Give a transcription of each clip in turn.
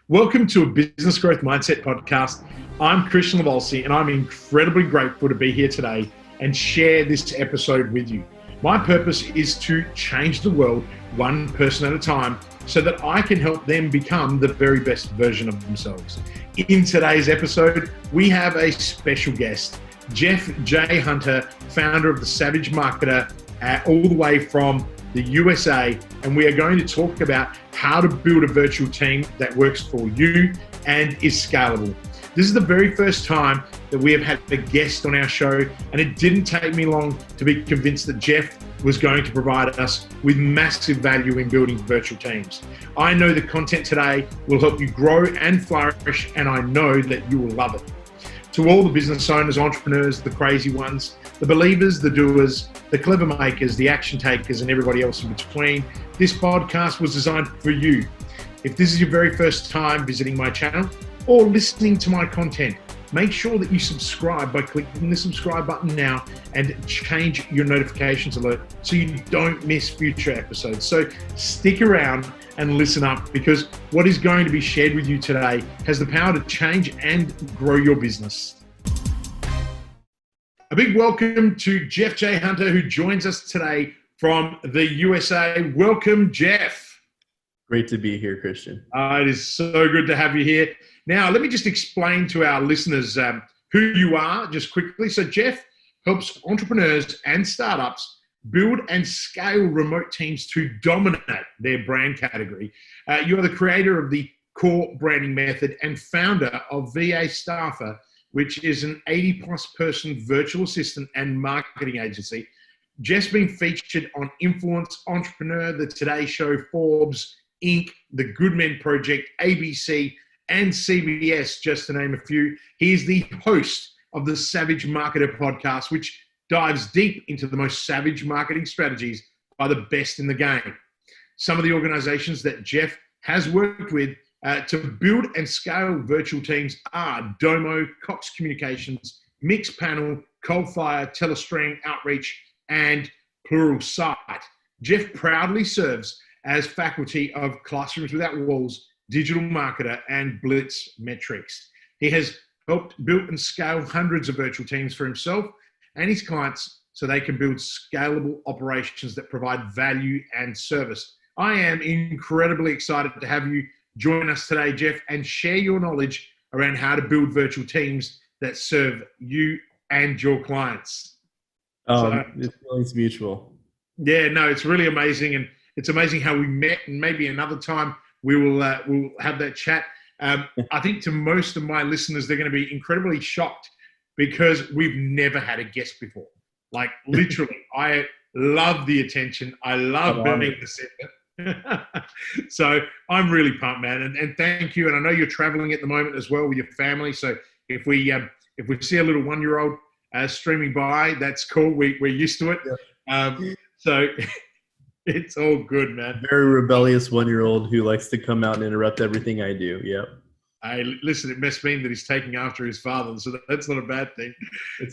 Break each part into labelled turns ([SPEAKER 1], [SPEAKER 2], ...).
[SPEAKER 1] Welcome to a Business Growth Mindset podcast. I'm Kristian Livolsi, and I'm incredibly grateful to be here today and share this episode with you. My purpose is to change the world one person at a time so that I can help them become the very best version of themselves. In today's episode, we have a special guest, Jeff J. Hunter, founder of The Savage Marketer, all the way from the USA, and we are going to talk about how to build a virtual team that works for you and is scalable. This is the very first time that we have had a guest on our show, and it didn't take me long to be convinced that Jeff was going to provide us with massive value in building virtual teams. I know the content today will help you grow and flourish, and I know that you will love it. To all the business owners, entrepreneurs, the crazy ones, the believers, the doers, the clever makers, the action takers, and everybody else in between, this podcast was designed for you. If this is your very first time visiting my channel or listening to my content, make sure that you subscribe by clicking the subscribe button now and change your notifications alert so you don't miss future episodes. So stick around and listen up, because what is going to be shared with you today has the power to change and grow your business. A big welcome to Jeff J. Hunter, who joins us today from the USA. Welcome, Jeff.
[SPEAKER 2] Great to be here, Kristian.
[SPEAKER 1] It is so good to have you here. Now, let me just explain to our listeners who you are just quickly. So Jeff helps entrepreneurs and startups build and scale remote teams to dominate their brand category. You are the creator of the Core Branding Method and founder of VA Staffer, which is an 80-plus person virtual assistant and marketing agency. Jeff's been featured on Influence, Entrepreneur, The Today Show, Forbes, Inc., The Good Men Project, ABC, and CBS, just to name a few. He is the host of the Savage Marketer podcast, which dives deep into the most savage marketing strategies by the best in the game. Some of the organizations that Jeff has worked with to build and scale virtual teams are Domo, Cox Communications, Mixpanel, Coldfire, Telestream, Outreach, and Pluralsight. Jeff proudly serves as faculty of Classrooms Without Walls, Digital Marketer, and Blitz Metrics. He has helped build and scale hundreds of virtual teams for himself and his clients so they can build scalable operations that provide value and service. I am incredibly excited to have you join us today, Jeff, and share your knowledge around how to build virtual teams that serve you and your clients.
[SPEAKER 2] It's mutual.
[SPEAKER 1] Yeah, no, it's really amazing. And it's amazing how we met, and maybe another time we'll have that chat. I think to most of my listeners, they're going to be incredibly shocked because we've never had a guest before. Like literally, I love the attention. I love being the center. So I'm really pumped, man. And thank you. And I know you're traveling at the moment as well with your family. So if we see a little 1-year-old streaming by, that's cool. We're used to it. Yeah. So it's all good, man.
[SPEAKER 2] Very rebellious 1-year-old who likes to come out and interrupt everything I do. Yep.
[SPEAKER 1] Listen, it must mean that he's taking after his father, so that's not a bad thing.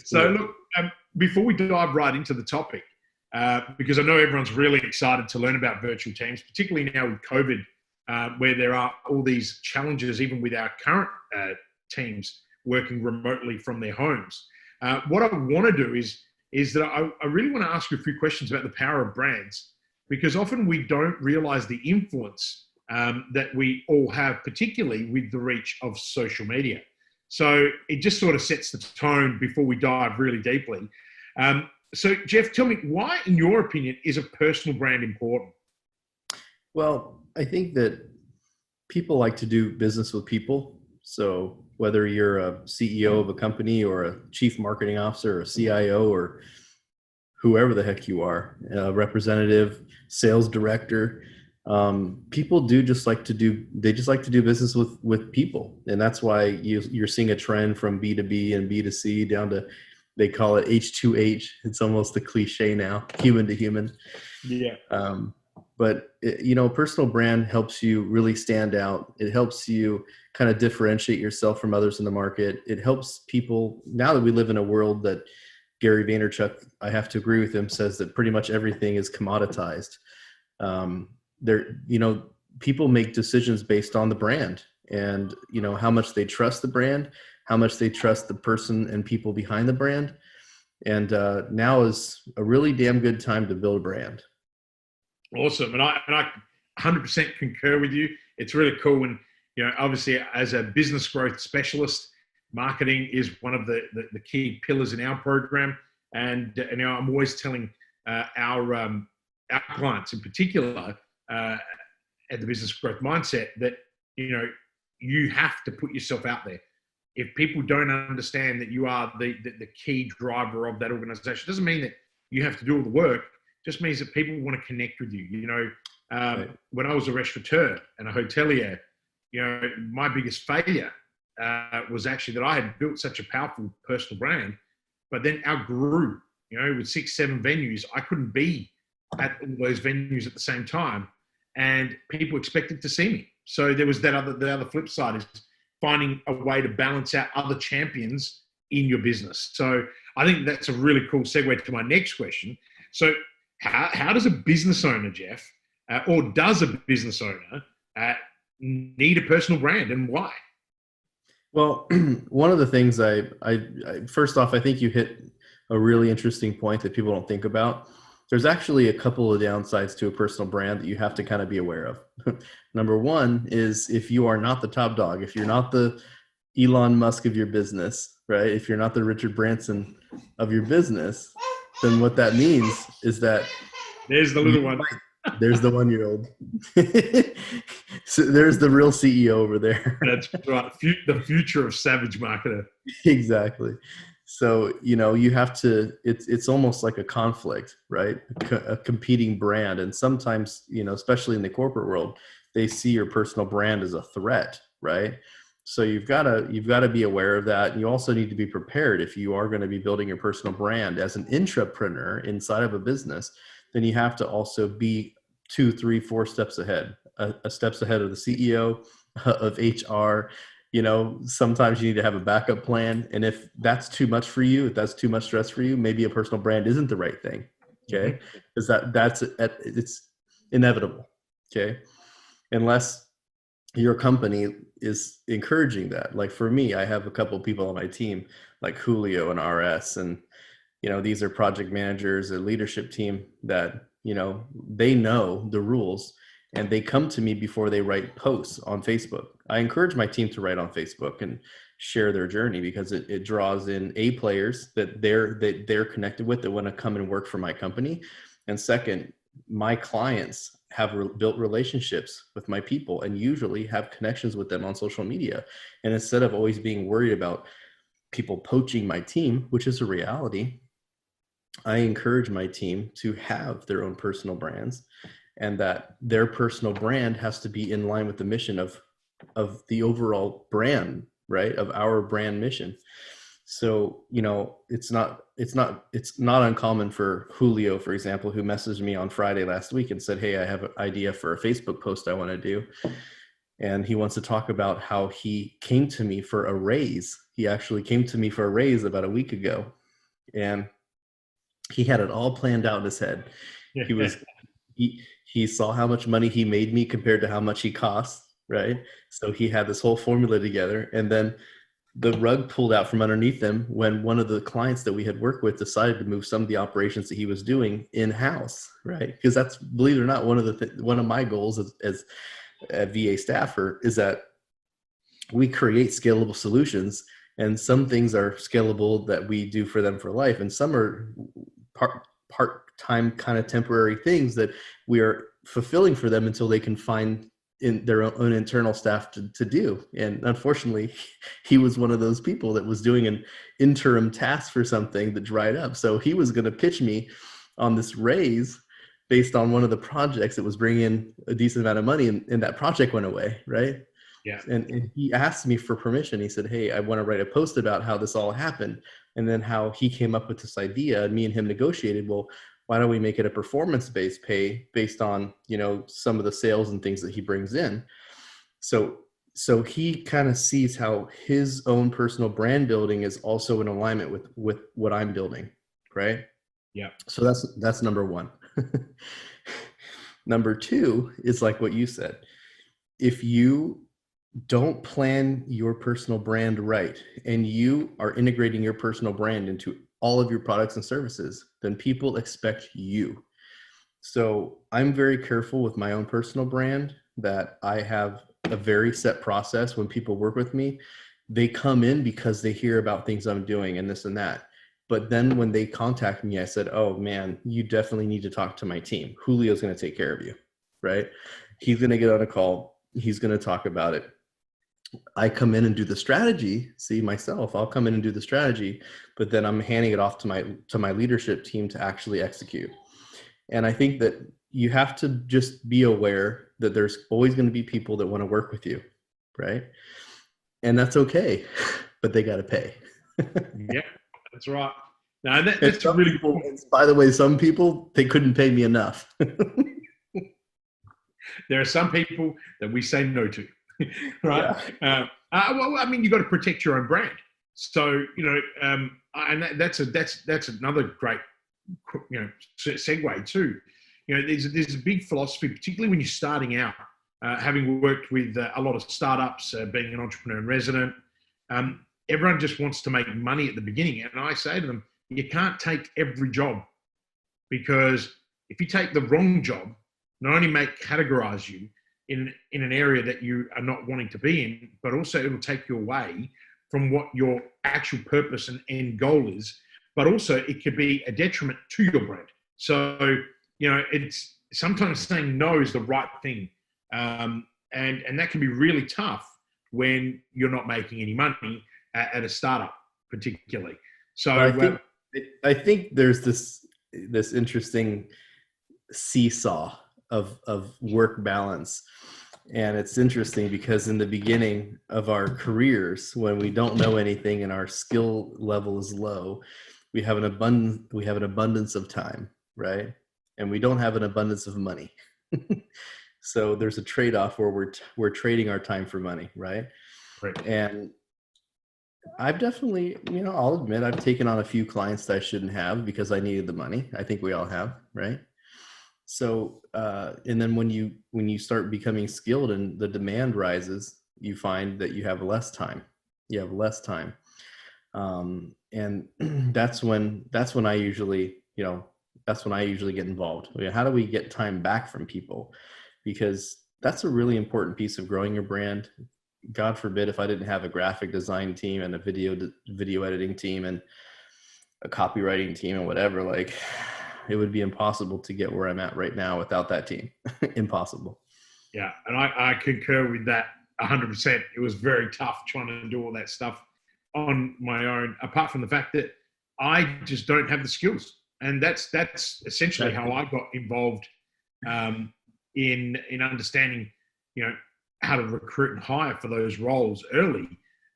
[SPEAKER 2] So
[SPEAKER 1] look, before we dive right into the topic, because I know everyone's really excited to learn about virtual teams, particularly now with COVID, where there are all these challenges, even with our current teams working remotely from their homes. What I want to do is that I really want to ask you a few questions about the power of brands, because often we don't realize the influence that we all have, particularly with the reach of social media. So it just sort of sets the tone before we dive really deeply. So Jeff, tell me, why, in your opinion, is a personal brand important?
[SPEAKER 2] Well, I think that people like to do business with people. So whether you're a CEO of a company or a chief marketing officer or a CIO or whoever the heck you are, a representative, sales director, people just like to do business with people. And that's why you're seeing a trend from B2B and B2C down to, they call it H2H. It's almost a cliche now, human to human.
[SPEAKER 1] Yeah.
[SPEAKER 2] But personal brand helps you really stand out. It helps you kind of differentiate yourself from others in the market. It helps people, now that we live in a world that Gary Vaynerchuk, I have to agree with him, says that pretty much everything is commoditized. People make decisions based on the brand. and, you know, how much they trust the brand, how much they trust the person and people behind the brand. And now is a really damn good time to build a brand.
[SPEAKER 1] Awesome. And I 100% concur with you. It's really cool when, you know, obviously as a business growth specialist, marketing is one of the key pillars in our program. And you know, I'm always telling our clients in particular at the business growth mindset that, you know, you have to put yourself out there. If people don't understand that you are the key driver of that organization, doesn't mean that you have to do all the work. Just means that people want to connect with you. You know,
[SPEAKER 2] Right.
[SPEAKER 1] when I was a restaurateur and a hotelier, you know, my biggest failure was actually that I had built such a powerful personal brand, but then outgrew, you know, with 6, 7 venues, I couldn't be at all those venues at the same time, and people expected to see me. So there was the other flip side is finding a way to balance out other champions in your business. So I think that's a really cool segue to my next question. So how does a business owner, Jeff, or does a business owner need a personal brand, and why?
[SPEAKER 2] Well, one of the things I first off, I think you hit a really interesting point that people don't think about. There's actually a couple of downsides to a personal brand that you have to kind of be aware of. Number one is if you are not the top dog, if you're not the Elon Musk of your business, right? If you're not the Richard Branson of your business, then what that means is that
[SPEAKER 1] There's the little one.
[SPEAKER 2] there's the 1-year-old. So there's the real CEO over there.
[SPEAKER 1] That's right. The future of savage marketer.
[SPEAKER 2] Exactly. So, you know, you have to, it's almost like a conflict, right? A competing brand. And sometimes, you know, especially in the corporate world, they see your personal brand as a threat, right? So you've got to be aware of that. And you also need to be prepared if you are going to be building your personal brand as an intrapreneur inside of a business, then you have to also be 2, 3, 4 steps ahead, a steps ahead of the CEO, of HR. You know, sometimes you need to have a backup plan. And if that's too much for you, if that's too much stress for you, maybe a personal brand isn't the right thing. Okay. Because it's inevitable. Okay. Unless your company is encouraging that. Like for me, I have a couple of people on my team, like Julio and RS, and, you know, these are project managers, a leadership team that, you know, they know the rules and they come to me before they write posts on Facebook. I encourage my team to write on Facebook and share their journey because it draws in A, players that they're connected with that want to come and work for my company. And second, my clients have built relationships with my people and usually have connections with them on social media. And instead of always being worried about people poaching my team, which is a reality, I encourage my team to have their own personal brands, and that their personal brand has to be in line with the mission of the overall brand, right? Of our brand mission. So, you know, it's not uncommon for Julio, for example, who messaged me on Friday last week and said, "Hey, I have an idea for a Facebook post I want to do." And he wants to talk about how he came to me for a raise. He actually came to me for a raise about a week ago. And he had it all planned out in his head. He saw how much money he made me compared to how much he cost, right? So he had this whole formula together, and then the rug pulled out from underneath him when one of the clients that we had worked with decided to move some of the operations that he was doing in-house, right? Because that's, believe it or not, one of my goals as a VA staffer is that we create scalable solutions, and some things are scalable that we do for them for life, and some are part-time kind of temporary things that we are fulfilling for them until they can find in their own internal staff to do. And unfortunately, he was one of those people that was doing an interim task for something that dried up. So he was going to pitch me on this raise based on one of the projects that was bringing in a decent amount of money, and that project went away, right?
[SPEAKER 1] Yeah.
[SPEAKER 2] And he asked me for permission. He said, "Hey, I want to write a post about how this all happened, and then how he came up with this idea, and me and him negotiated, well, why don't we make it a performance-based pay based on, you know, some of the sales and things that he brings in?" So he kind of sees how his own personal brand building is also in alignment with what I'm building, right?
[SPEAKER 1] Yeah.
[SPEAKER 2] So that's number one. Number two is like what you said. If you don't plan your personal brand right, and you are integrating your personal brand into all of your products and services, then people expect you. So I'm very careful with my own personal brand, that I have a very set process. When people work with me, they come in because they hear about things I'm doing and this and that. But then when they contact me, I said, oh man, you definitely need to talk to my team. Julio's going to take care of you, right? He's going to get on a call. He's going to talk about it. I come in and do the strategy. See, myself, I'll come in and do the strategy, but then I'm handing it off to my leadership team to actually execute. And I think that you have to just be aware that there's always going to be people that want to work with you, right? And that's okay, but they got to pay.
[SPEAKER 1] Yeah, that's right. No,
[SPEAKER 2] that's really cool. By the way, some people, they couldn't pay me enough.
[SPEAKER 1] There are some people that we say no to, right? Yeah. Well, I mean, you got to protect your own brand. So, and that's another great, segue too. There's a big philosophy, particularly when you're starting out. Having worked with a lot of startups, being an entrepreneur in resident, everyone just wants to make money at the beginning. And I say to them, you can't take every job, because if you take the wrong job, not only may categorize you in an area that you are not wanting to be in, but also it'll take you away from what your actual purpose and end goal is. But also it could be a detriment to your brand. So, it's sometimes saying no is the right thing. And that can be really tough when you're not making any money at a startup, particularly. So
[SPEAKER 2] I think there's this interesting seesaw of work balance. And it's interesting because in the beginning of our careers, when we don't know anything and our skill level is low, we have an abundance of time, right? And we don't have an abundance of money. So there's a trade-off where we're trading our time for money, right?
[SPEAKER 1] Right.
[SPEAKER 2] And I've definitely, I'll admit I've taken on a few clients that I shouldn't have because I needed the money. I think we all have, right? So, and then when you start becoming skilled and the demand rises, you find that you have less time. And that's when I usually, get involved. How do we get time back from people? Because that's a really important piece of growing your brand. God forbid if I didn't have a graphic design team and a video editing team and a copywriting team and whatever, like, it would be impossible to get where I'm at right now without that team. Impossible.
[SPEAKER 1] Yeah. And I concur with that 100%. It was very tough trying to do all that stuff on my own, apart from the fact that I just don't have the skills. And that's essentially how I got involved in understanding, how to recruit and hire for those roles early.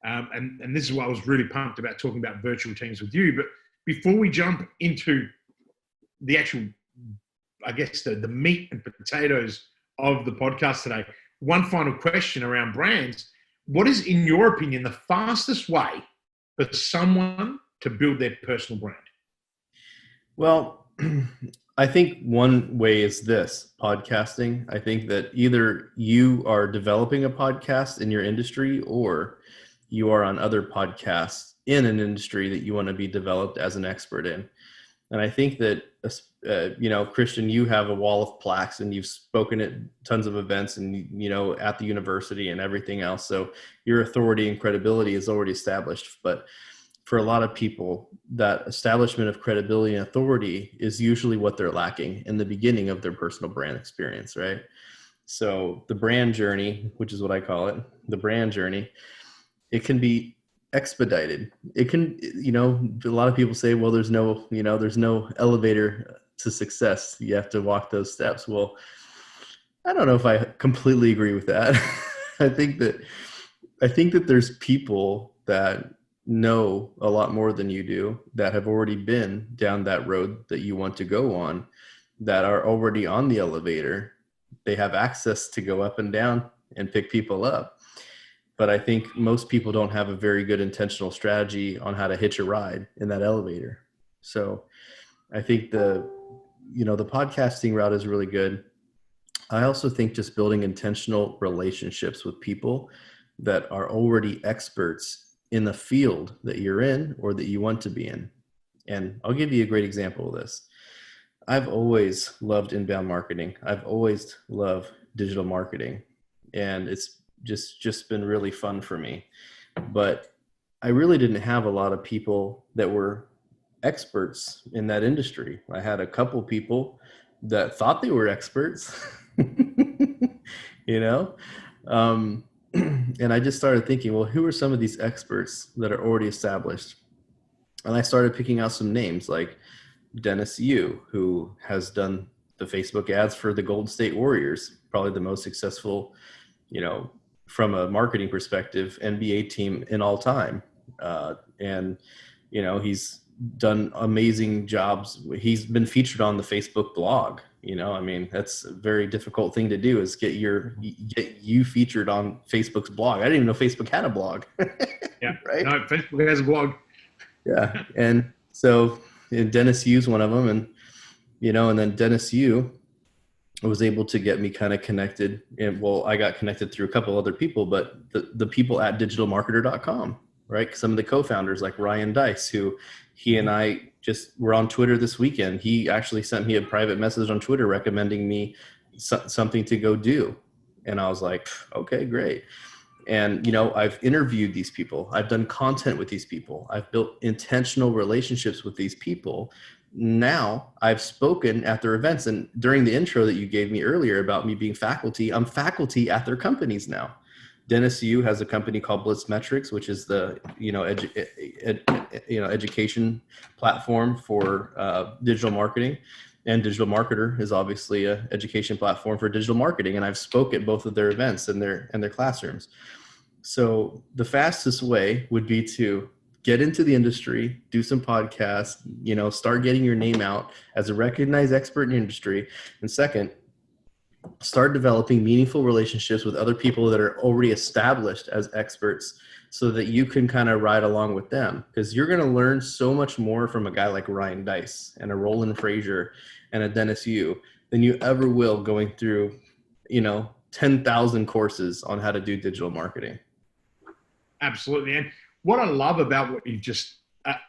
[SPEAKER 1] And this is why I was really pumped about talking about virtual teams with you. But before we jump into the actual, I guess, the meat and potatoes of the podcast today, one final question around brands. What is, in your opinion, the fastest way for someone to build their personal brand?
[SPEAKER 2] Well, I think one way is this: podcasting. I think that either you are developing a podcast in your industry or you are on other podcasts in an industry that you want to be developed as an expert in. And I think that, Kristian, you have a wall of plaques and you've spoken at tons of events and, at the university and everything else. So your authority and credibility is already established. But for a lot of people, that establishment of credibility and authority is usually what they're lacking in the beginning of their personal brand experience, right? So the brand journey, which is what I call it, the brand journey, it can be expedited. It can, a lot of people say, well, there's no elevator to success. You have to walk those steps. Well, I don't know if I completely agree with that. I think that there's people that know a lot more than you do, that have already been down that road that you want to go on, that are already on the elevator. They have access to go up and down and pick people up. But I think most people don't have a very good intentional strategy on how to hitch a ride in that elevator. So I think the podcasting route is really good. I also think just building intentional relationships with people that are already experts in the field that you're in or that you want to be in. And I'll give you a great example of this. I've always loved inbound marketing. I've always loved digital marketing, and it's just been really fun for me. But I really didn't have a lot of people that were experts in that industry. I had a couple people that thought they were experts, you know? And I just started thinking, well, who are some of these experts that are already established? And I started picking out some names like Dennis Yu, who has done the Facebook ads for the Golden State Warriors, probably the most successful, from a marketing perspective, NBA team in all time. And he's done amazing jobs. He's been featured on the Facebook blog. That's a very difficult thing to do, is get you featured on Facebook's blog. I didn't even know Facebook had a blog.
[SPEAKER 1] Yeah,
[SPEAKER 2] right.
[SPEAKER 1] No, Facebook has a blog.
[SPEAKER 2] Yeah. And so Dennis Yu's one of them. And then Dennis Yu was able to get me kind of connected. And I got connected through a couple other people, but the people at digitalmarketer.com, right? Some of the co-founders like Ryan Dice, who he and I just were on Twitter this weekend. He actually sent me a private message on Twitter recommending me something to go do. And I was like, okay, great. And, I've interviewed these people. I've done content with these people. I've built intentional relationships with these people. Now I've spoken at their events. And during the intro that you gave me earlier about me being faculty, I'm faculty at their companies now. Dennis Yu has a company called Blitz Metrics, which is the, education platform for digital marketing. And Digital Marketer is obviously an education platform for digital marketing. And I've spoken at both of their events and their classrooms. So the fastest way would be to get into the industry, do some podcasts, start getting your name out as a recognized expert in your industry. And second, start developing meaningful relationships with other people that are already established as experts, so that you can kind of ride along with them, because you're going to learn so much more from a guy like Ryan Dice and a Roland Frazier and a Dennis Yu than you ever will going through, 10,000 courses on how to do digital marketing.
[SPEAKER 1] Absolutely. And what I love about what you just,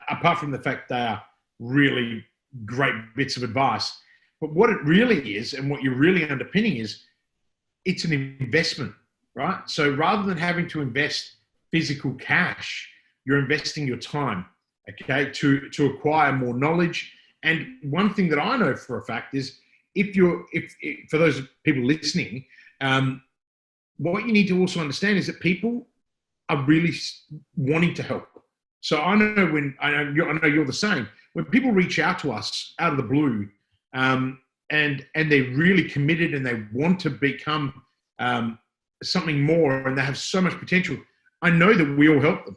[SPEAKER 1] apart from the fact they are really great bits of advice, but what it really is, and what you're really underpinning, is it's an investment, right? So rather than having to invest physical cash, you're investing your time, okay, to acquire more knowledge. And one thing that I know for a fact is, if for those people listening, what you need to also understand is that people are really wanting to help. So I know you're the same. When people reach out to us out of the blue, and they're really committed and they want to become something more, and they have so much potential, I know that we all help them.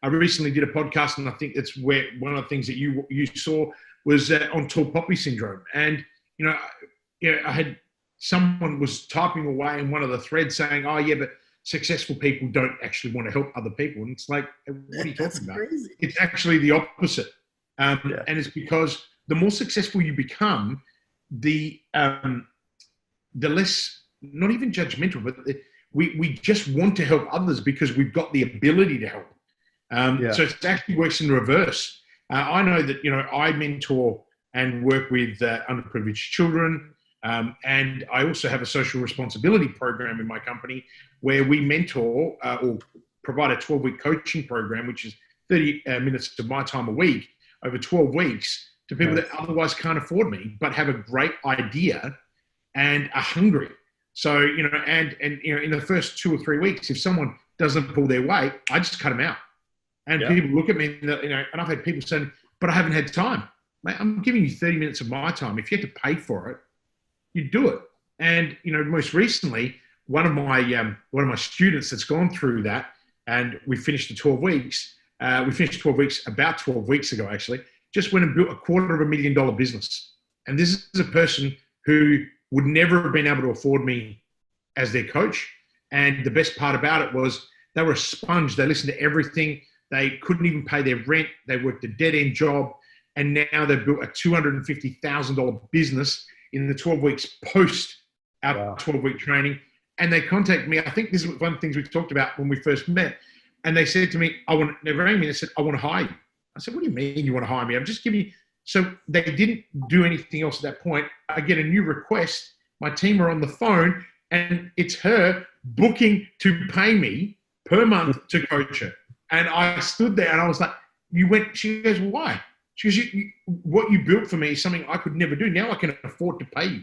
[SPEAKER 1] I recently did a podcast, and I think that's where one of the things that you saw was on tall poppy syndrome. And I had someone was typing away in one of the threads saying, "Oh yeah, but successful people don't actually want to help other people." And it's like, what are you talking about? Crazy. It's actually the opposite. And it's because the more successful you become, the less, not even judgmental, but we just want to help others because we've got the ability to help. So it actually works in reverse. I know that, I mentor and work with underprivileged children. And I also have a social responsibility program in my company where we mentor or provide a 12-week coaching program, which is 30 minutes of my time a week over 12 weeks to people that otherwise can't afford me, but have a great idea and are hungry. So, and in the first 2 or 3 weeks, if someone doesn't pull their weight, I just cut them out. And people look at me, and I've had people saying, "But I haven't had time." Mate, I'm giving you 30 minutes of my time. If you had to pay for it, you do it. And, most recently, one of my students that's gone through that, and we finished the 12 weeks. We finished 12 weeks about 12 weeks ago, actually. Just went and built a $250,000 business. And this is a person who would never have been able to afford me as their coach. And the best part about it was they were a sponge. They listened to everything. They couldn't even pay their rent. They worked a dead-end job. And now they've built a $250,000 business in the 12 weeks post our 12-week training. And they contacted me. I think this is one of the things we talked about when we first met. And they said to me, they rang me and they said, I want to hire you. I said, what do you mean you want to hire me? I'm just giving you. So they didn't do anything else at that point. I get a new request. My team are on the phone and it's her booking to pay me per month to coach her. And I stood there and I was like, she goes, why? She goes, what you built for me is something I could never do. Now I can afford to pay you.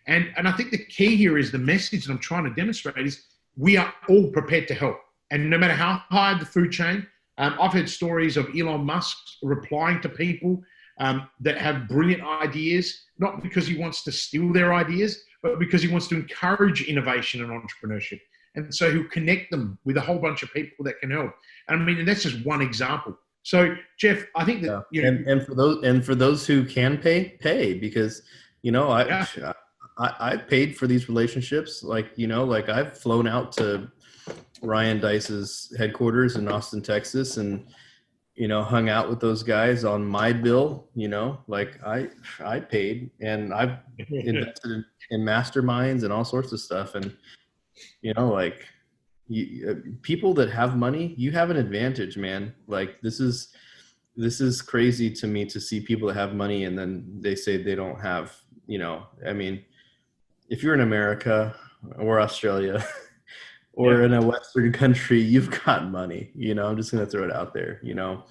[SPEAKER 1] And I think the key here is the message that I'm trying to demonstrate is we are all prepared to help. And no matter how high the food chain, I've heard stories of Elon Musk replying to people that have brilliant ideas, not because he wants to steal their ideas, but because he wants to encourage innovation and entrepreneurship. And so he'll connect them with a whole bunch of people that can help. And I mean, that's just one example. So Jeff, I think that
[SPEAKER 2] and for those who can pay because I paid for these relationships. Like I've flown out to Ryan Dice's headquarters in Austin, Texas, and hung out with those guys on my bill. I paid, and I've invested in masterminds and all sorts of stuff. And people that have money, you have an advantage, man. Like this is crazy to me to see people that have money and then they say they don't have. I mean, if you're in America or Australia or in a Western country, you've got money, I'm just going to throw it out there,
[SPEAKER 1] and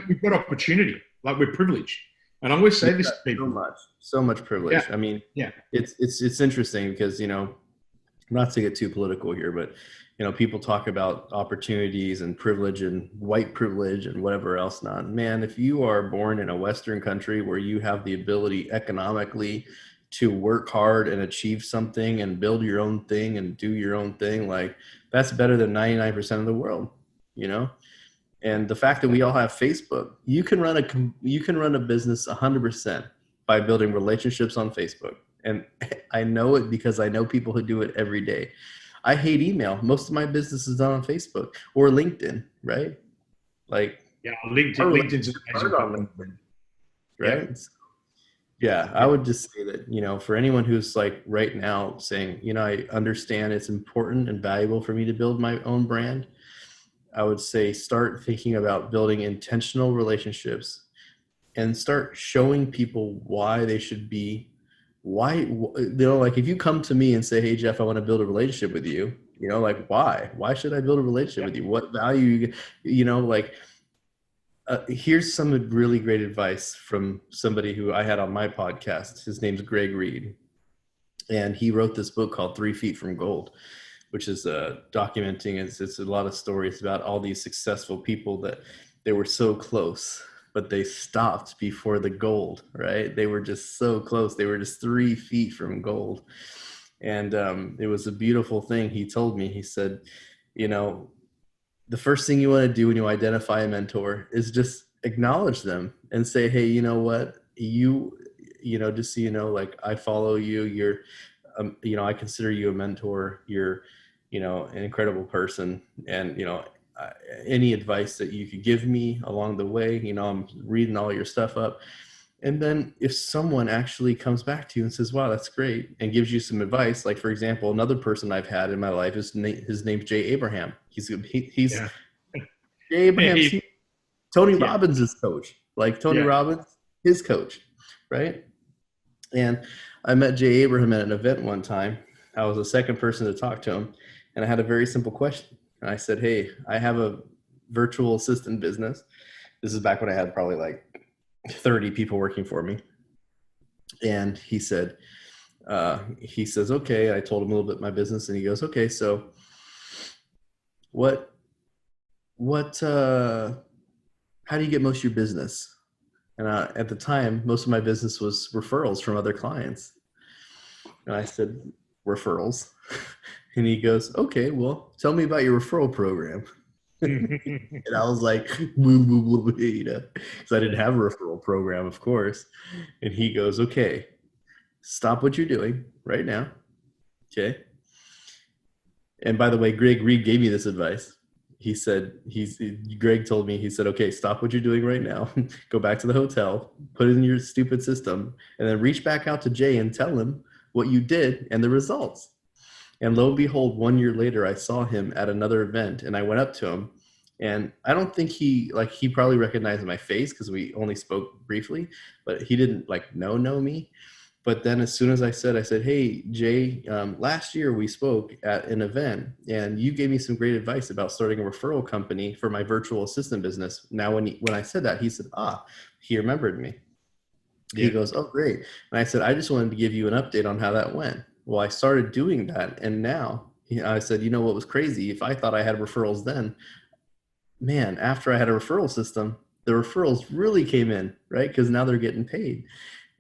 [SPEAKER 1] we've got opportunity, like we're privileged. And I always say this to people.
[SPEAKER 2] So much privilege.
[SPEAKER 1] Yeah.
[SPEAKER 2] I mean, it's interesting because, not to get too political here, but, people talk about opportunities and privilege and white privilege and whatever else not. Man, if you are born in a Western country where you have the ability economically to work hard and achieve something and build your own thing and do your own thing, like that's better than 99% of the world, And the fact that we all have Facebook, you can run a business 100% by building relationships on Facebook. And I know it because I know people who do it every day. I hate email. Most of my business is done on Facebook or LinkedIn, right?
[SPEAKER 1] LinkedIn's amazing.
[SPEAKER 2] Right? Yeah, I would just say that, for anyone who's like right now saying, I understand it's important and valuable for me to build my own brand, I would say start thinking about building intentional relationships and start showing people why they should be, like if you come to me and say, hey, Jeff, I want to build a relationship with you, why should I build a relationship with you? What value, here's some really great advice from somebody who I had on my podcast. His name's Greg Reed. And he wrote this book called 3 Feet from Gold, which is documenting, it's a lot of stories about all these successful people that they were so close, but they stopped before the gold, right? They were just so close. They were just 3 feet from gold. And it was a beautiful thing. He told me, he said, the first thing you want to do when you identify a mentor is just acknowledge them and say, hey, you know what, just so you know, like I follow you, you're, I consider you a mentor, you're, an incredible person. And, any advice that you could give me along the way, I'm reading all your stuff up. And then if someone actually comes back to you and says, wow, that's great, and gives you some advice, like for example, another person I've had in my life his name's Jay Abraham. He's Jay Abraham. Tony Robbins' coach, like Tony Robbins, his coach, right? And I met Jay Abraham at an event one time. I was the second person to talk to him, and I had a very simple question. And I said, hey, I have a virtual assistant business. This is back when I had probably like 30 people working for me. And he said, okay. I told him a little bit my business, and he goes, okay, so how do you get most of your business? And at the time, most of my business was referrals from other clients. And I said, referrals? And he goes, okay, well, tell me about your referral program. And I was like, because I didn't have a referral program, of course. And he goes, okay, stop what you're doing right now. Okay. And by the way, Greg Reed gave me this advice. He said, Greg told me, he said, okay, stop what you're doing right now. Go back to the hotel, put it in your stupid system, and then reach back out to Jay and tell him what you did and the results. And lo and behold, 1 year later, I saw him at another event, and I went up to him, and I don't think he probably recognized my face because we only spoke briefly, but he didn't know me. But then as soon as I said, hey, Jay, last year we spoke at an event and you gave me some great advice about starting a referral company for my virtual assistant business. Now, when I said that, he said, he remembered me. Yeah. He goes, oh, great. And I said, I just wanted to give you an update on how that went. Well, I started doing that. And now I said, you know what was crazy? If I thought I had referrals then, man, after I had a referral system, the referrals really came in, right? Because now they're getting paid.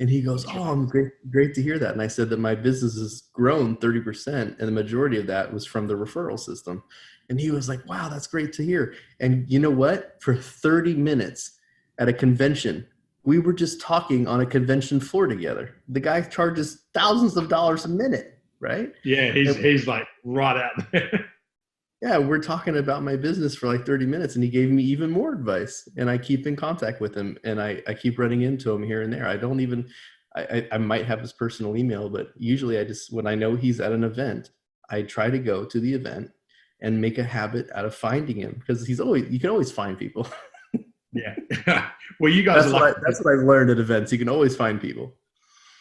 [SPEAKER 2] And he goes, oh, I'm great to hear that. And I said that my business has grown 30%, and the majority of that was from the referral system. And he was like, wow, that's great to hear. And you know what? For 30 minutes at a convention, we were just talking on a convention floor together. The guy charges thousands of dollars a minute, right?
[SPEAKER 1] Yeah, he's like right out there.
[SPEAKER 2] Yeah, we're talking about my business for like 30 minutes, and he gave me even more advice, and I keep in contact with him, and I keep running into him here and there. I might have his personal email, but usually when I know he's at an event, I try to go to the event and make a habit out of finding him, because you can always find people.
[SPEAKER 1] Yeah. Well, you guys
[SPEAKER 2] that's what I've learned at events. You can always find people.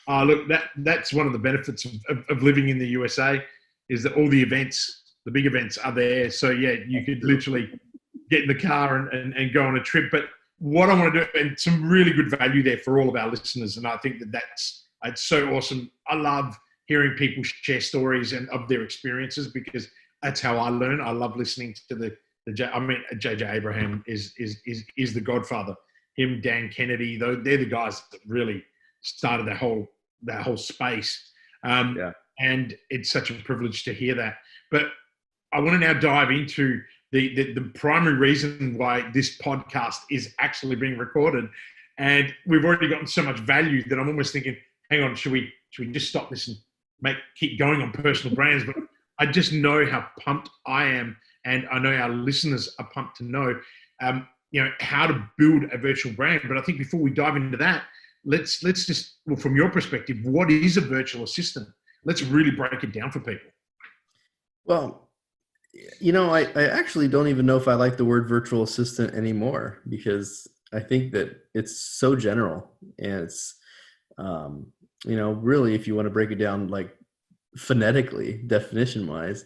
[SPEAKER 1] Look, that's one of the benefits of living in the USA, is that all the big events are there. So yeah, you could literally get in the car and go on a trip. But what I want to do, and some really good value there for all of our listeners. And I think it's so awesome. I love hearing people share stories and of their experiences, because that's how I learn. I love listening to JJ Abraham is the godfather. Him, Dan Kennedy, they're the guys that really started that whole space. And it's such a privilege to hear that. But I want to now dive into the primary reason why this podcast is actually being recorded. And we've already gotten so much value that I'm almost thinking, hang on, should we just stop this and keep going on personal brands? But I just know how pumped I am, and I know our listeners are pumped to know, how to build a virtual brand. But I think before we dive into that, let's just, well, from your perspective, what is a virtual assistant? Let's really break it down for people.
[SPEAKER 2] Well, I actually don't even know if I like the word virtual assistant anymore, because I think that it's so general, and it's, really, if you want to break it down like phonetically, definition wise,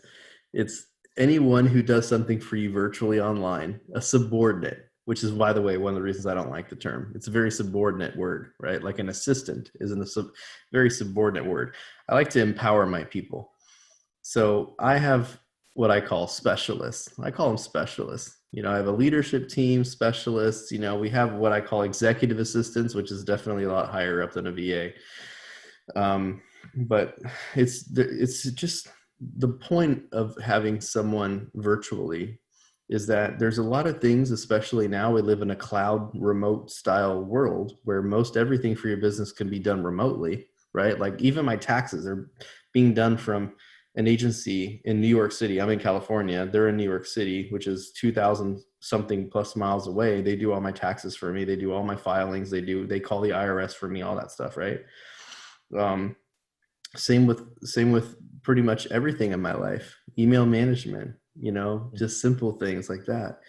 [SPEAKER 2] it's anyone who does something for you virtually online, a subordinate, which is, by the way, one of the reasons I don't like the term. It's a very subordinate word, right? Like an assistant is very subordinate word. I like to empower my people. So I have what I call specialists. I call them specialists. I have a leadership team, specialists. We have what I call executive assistants, which is definitely a lot higher up than a VA. But it's just the point of having someone virtually is that there's a lot of things, especially now we live in a cloud remote style world where most everything for your business can be done remotely, right? Like even my taxes are being done from an agency in New York City. I'm in California. They're in New York City, which is 2,000 something plus miles away. They do all my taxes for me. They do all my filings. They call the IRS for me, all that stuff, right? Same with pretty much everything in my life. Email management, just simple things like that.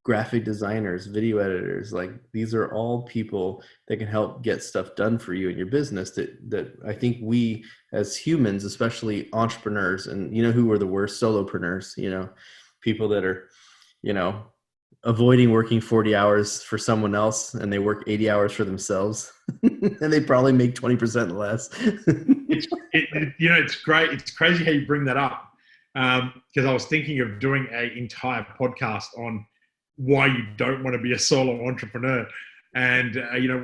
[SPEAKER 2] Graphic designers, video editors, like these are all people that can help get stuff done for you in your business that I think we as humans, especially entrepreneurs, and who are the worst? Solopreneurs, people that are, avoiding working 40 hours for someone else and they work 80 hours for themselves and they probably make 20% less.
[SPEAKER 1] It's great. It's crazy how you bring that up. Because I was thinking of doing an entire podcast on why you don't want to be a solo entrepreneur. And,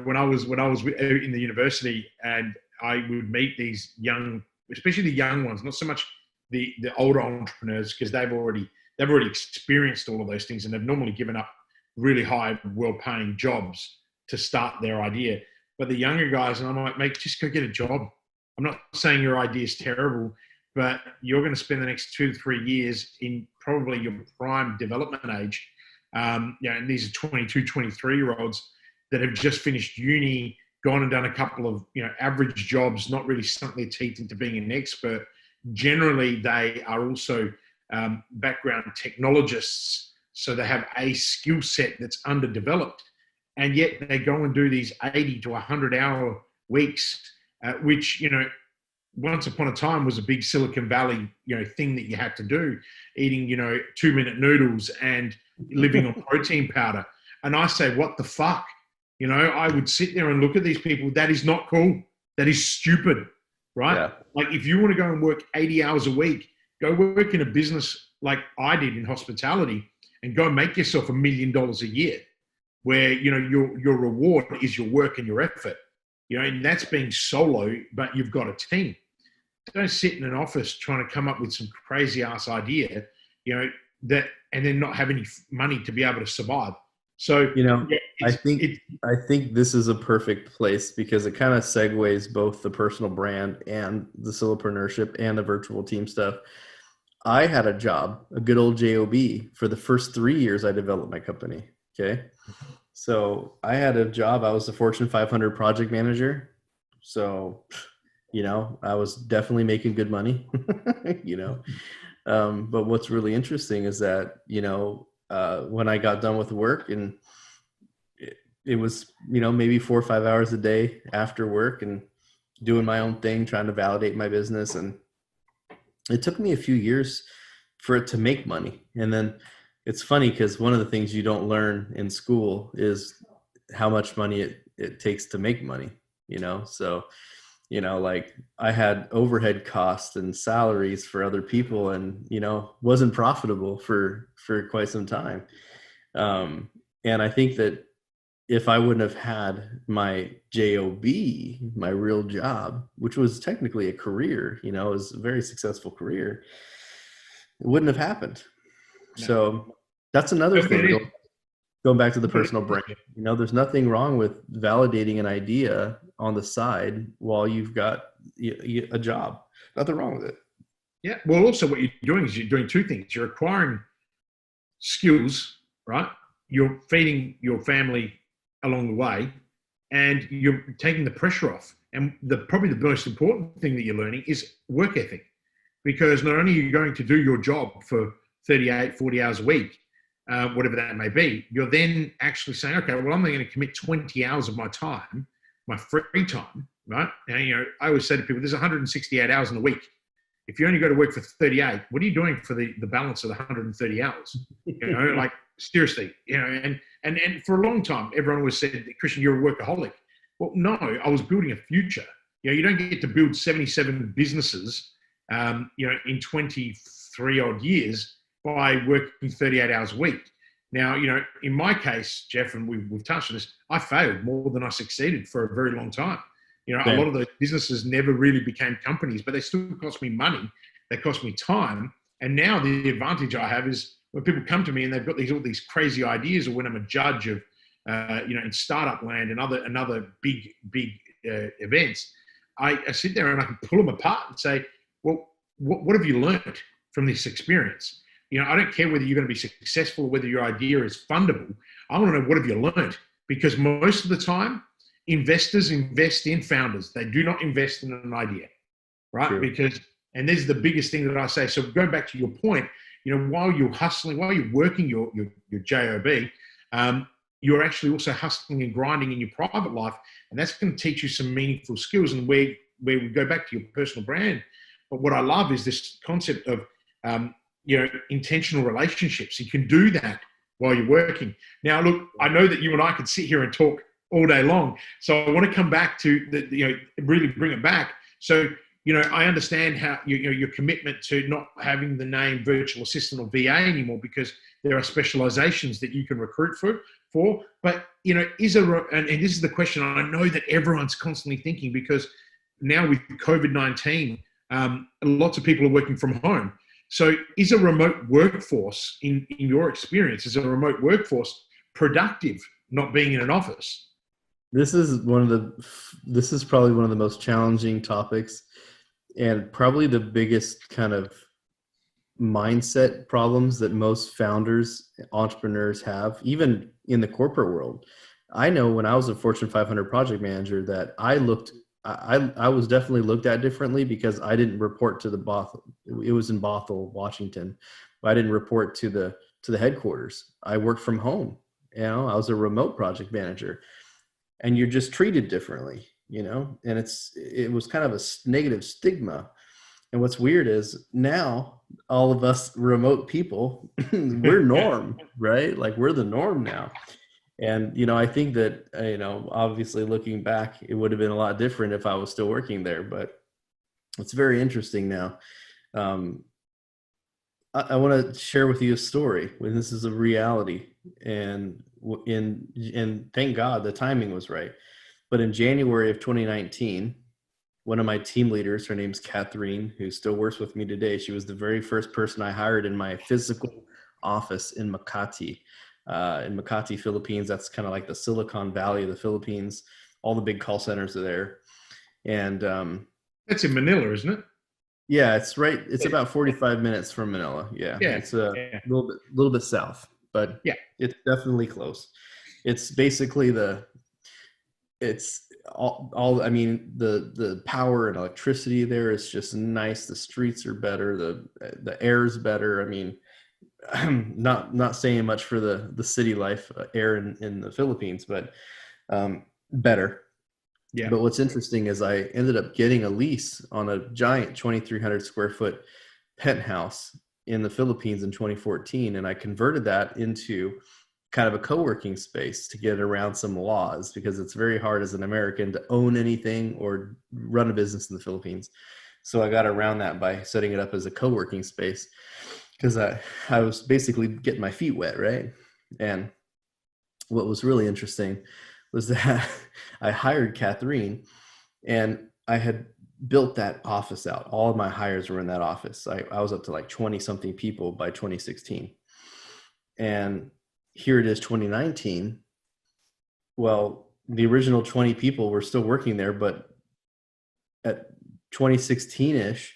[SPEAKER 1] when I was in the university and I would meet these young, especially the young ones, not so much the older entrepreneurs, because they've already experienced all of those things and they've normally given up really high, well-paying jobs to start their idea. But the younger guys, and I'm like, mate, just go get a job. I'm not saying your idea is terrible, but you're going to spend the next 2 to 3 years in probably your prime development age. And these are 22, 23-year-olds that have just finished uni, gone and done a couple of, average jobs, not really sunk their teeth into being an expert. generally they are also background technologists, so they have a skill set that's underdeveloped, and yet they go and do these 80 to 100-hour weeks, which, once upon a time was a big Silicon Valley, thing that you had to do, eating, 2-minute noodles and living on protein powder. And I say, what the fuck? I would sit there and look at these people. That is not cool. That is stupid, right?
[SPEAKER 2] Yeah.
[SPEAKER 1] Like, if you want to go and work 80 hours a week, go work in a business like I did in hospitality and go make yourself $1 million a year, where, your reward is your work and your effort, and that's being solo, but you've got a team. Don't sit in an office trying to come up with some crazy ass idea, that, and then not have any money to be able to survive. So,
[SPEAKER 2] I think this is a perfect place, because it kind of segues both the personal brand and the solopreneurship and the virtual team stuff. I had a job, a good old job, for the first 3 years I developed my company. Okay. So I had a job. I was the Fortune 500 project manager. So, I was definitely making good money, but what's really interesting is that, when I got done with work, and it was, maybe 4 or 5 hours a day after work and doing my own thing, trying to validate my business. And it took me a few years for it to make money. And then it's funny, because one of the things you don't learn in school is how much money it takes to make money, so, like, I had overhead costs and salaries for other people, and, wasn't profitable for quite some time. And I think that if I wouldn't have had my job, my real job, which was technically a career, it was a very successful career, it wouldn't have happened. No. So that's another thing. Going back to the personal brand, there's nothing wrong with validating an idea on the side while you've got a job. Nothing wrong with it.
[SPEAKER 1] Yeah. Well, also what you're doing is you're doing two things. You're acquiring skills, right? You're feeding your family along the way, and you're taking the pressure off. And probably the most important thing that you're learning is work ethic, because not only are you going to do your job for 38, 40 hours a week, whatever that may be, you're then actually saying, okay, well, I'm going to commit 20 hours of my time, my free time, right? And, I always say to people, there's 168 hours in a week. If you only go to work for 38, what are you doing for the balance of the 130 hours? Like, seriously, and for a long time, everyone always said, Kristian, you're a workaholic. Well, no, I was building a future. You don't get to build 77 businesses, in 23 odd years by working 38 hours a week. Now, in my case, Jeff, and we've touched on this, I failed more than I succeeded for a very long time. A lot of those businesses never really became companies, but they still cost me money. They cost me time. And now the advantage I have is when people come to me and they've got all these crazy ideas, or when I'm a judge of, in startup land and other big events, I sit there and I can pull them apart and say, well, what have you learned from this experience? I don't care whether you're going to be successful or whether your idea is fundable. I want to know, what have you learned? Because most of the time, investors invest in founders. They do not invest in an idea, right? Sure. And this is the biggest thing that I say. So going back to your point, while you're hustling, while you're working your job, you're actually also hustling and grinding in your private life. And that's going to teach you some meaningful skills, and where we go back to your personal brand. But what I love is this concept of, intentional relationships. You can do that while you're working. Now, look, I know that you and I could sit here and talk all day long. So I want to come back to really bring it back. So, I understand how your commitment to not having the name virtual assistant or VA anymore, because there are specializations that you can recruit for. But, and this is the question I know that everyone's constantly thinking, because now with COVID-19, lots of people are working from home. So is a remote workforce, in your experience, is a remote workforce productive, not being in an office?
[SPEAKER 2] This is probably one of the most challenging topics, and probably the biggest kind of mindset problems that most founders, entrepreneurs have, even in the corporate world. I know when I was a Fortune 500 project manager that I I was definitely looked at differently because I didn't report to the Bothell. It was in Bothell, Washington. I didn't report to the headquarters. I worked from home. You know, I was a remote project manager, and you're just treated differently. You know, and it was kind of a negative stigma. And what's weird is now all of us remote people, we're norm, right? Like we're the norm now. And, you know, I think that, you know, obviously looking back, it would have been a lot different if I was still working there, but it's very interesting now. I want to share with you a story when this is a reality, and thank God the timing was right. But in January of 2019, one of my team leaders, her name's Catherine, who still works with me today. She was the very first person I hired in my physical office in Makati. In Makati, Philippines. That's kind of like the Silicon Valley of the Philippines. All the big call centers are there. And
[SPEAKER 1] that's in Manila, isn't it?
[SPEAKER 2] Yeah, it's right. It's about 45 minutes from Manila. Yeah. It's a little bit south, but yeah, it's definitely close. It's basically it's all I mean, the power and electricity there is just nice. The streets are better. The air is better. I mean, I'm not saying much for the city life air in the Philippines, but better. Yeah. But what's interesting is I ended up getting a lease on a giant 2,300 square foot penthouse in the Philippines in 2014, and I converted that into kind of a co-working space to get around some laws, because it's very hard as an American to own anything or run a business in the Philippines. So I got around that by setting it up as a co-working space, because I was basically getting my feet wet, right? And what was really interesting was that I hired Catherine, and I had built that office out. All of my hires were in that office. I was up to like 20 something people by 2016. And here it is 2019. Well, the original 20 people were still working there, but at 2016-ish,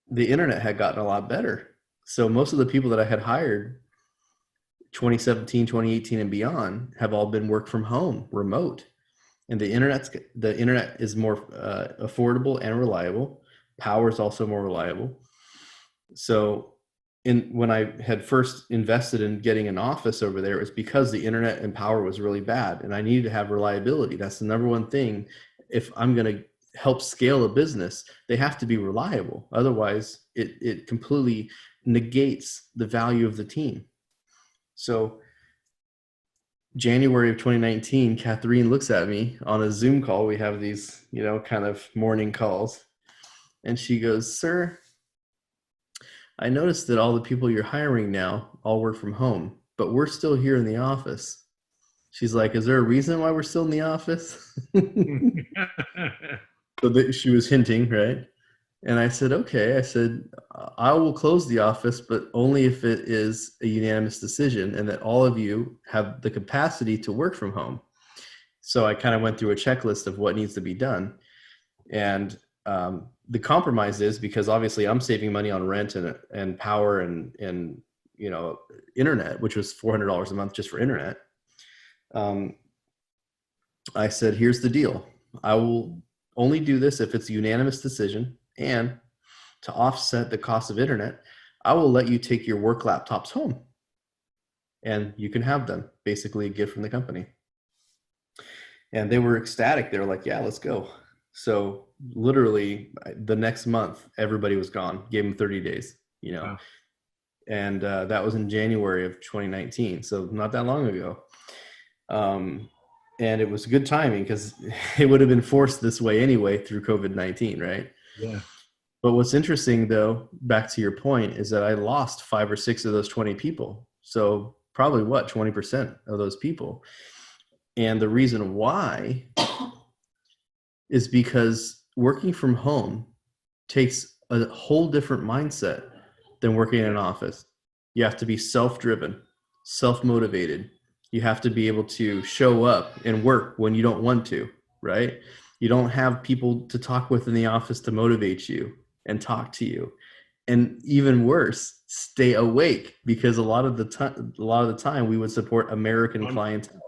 [SPEAKER 2] the internet had gotten a lot better. So most of the people that I had hired 2017, 2018 and beyond have all been work from home, remote. And the internet is more affordable and reliable. Power is also more reliable. So when I had first invested in getting an office over there, it was because the internet and power was really bad, and I needed to have reliability. That's the number one thing. If I'm going to help scale a business, they have to be reliable. Otherwise, it completely negates the value of the team. So January of 2019, Catherine looks at me on a Zoom call. We have these, you know, kind of morning calls. And she goes, "Sir, I noticed that all the people you're hiring now all work from home, but we're still here in the office." She's like, "Is there a reason why we're still in the office?" So she was hinting, right? And I said, "Okay." I said, "I will close the office, but only if it is a unanimous decision and that all of you have the capacity to work from home." So I kind of went through a checklist of what needs to be done. And the compromise is, because obviously I'm saving money on rent and power and you know, internet, which was $400 a month just for internet. I said, "Here's the deal. I will only do this if it's a unanimous decision. And to offset the cost of internet, I will let you take your work laptops home and you can have them, basically a gift from the company." And they were ecstatic. They were like, "Yeah, let's go." So literally the next month, everybody was gone. Gave them 30 days, you know. Wow. And that was in January of 2019. So not that long ago. And it was good timing, because it would have been forced this way anyway through COVID-19, right? Yeah. But what's interesting, though, back to your point, is that I lost 5 or 6 of those 20 people. So probably 20% of those people. And the reason why is because working from home takes a whole different mindset than working in an office. You have to be self-driven, self-motivated. You have to be able to show up and work when you don't want to, right? You don't have people to talk with in the office to motivate you and talk to you. And even worse, stay awake, because a lot of the time we would support American clientele.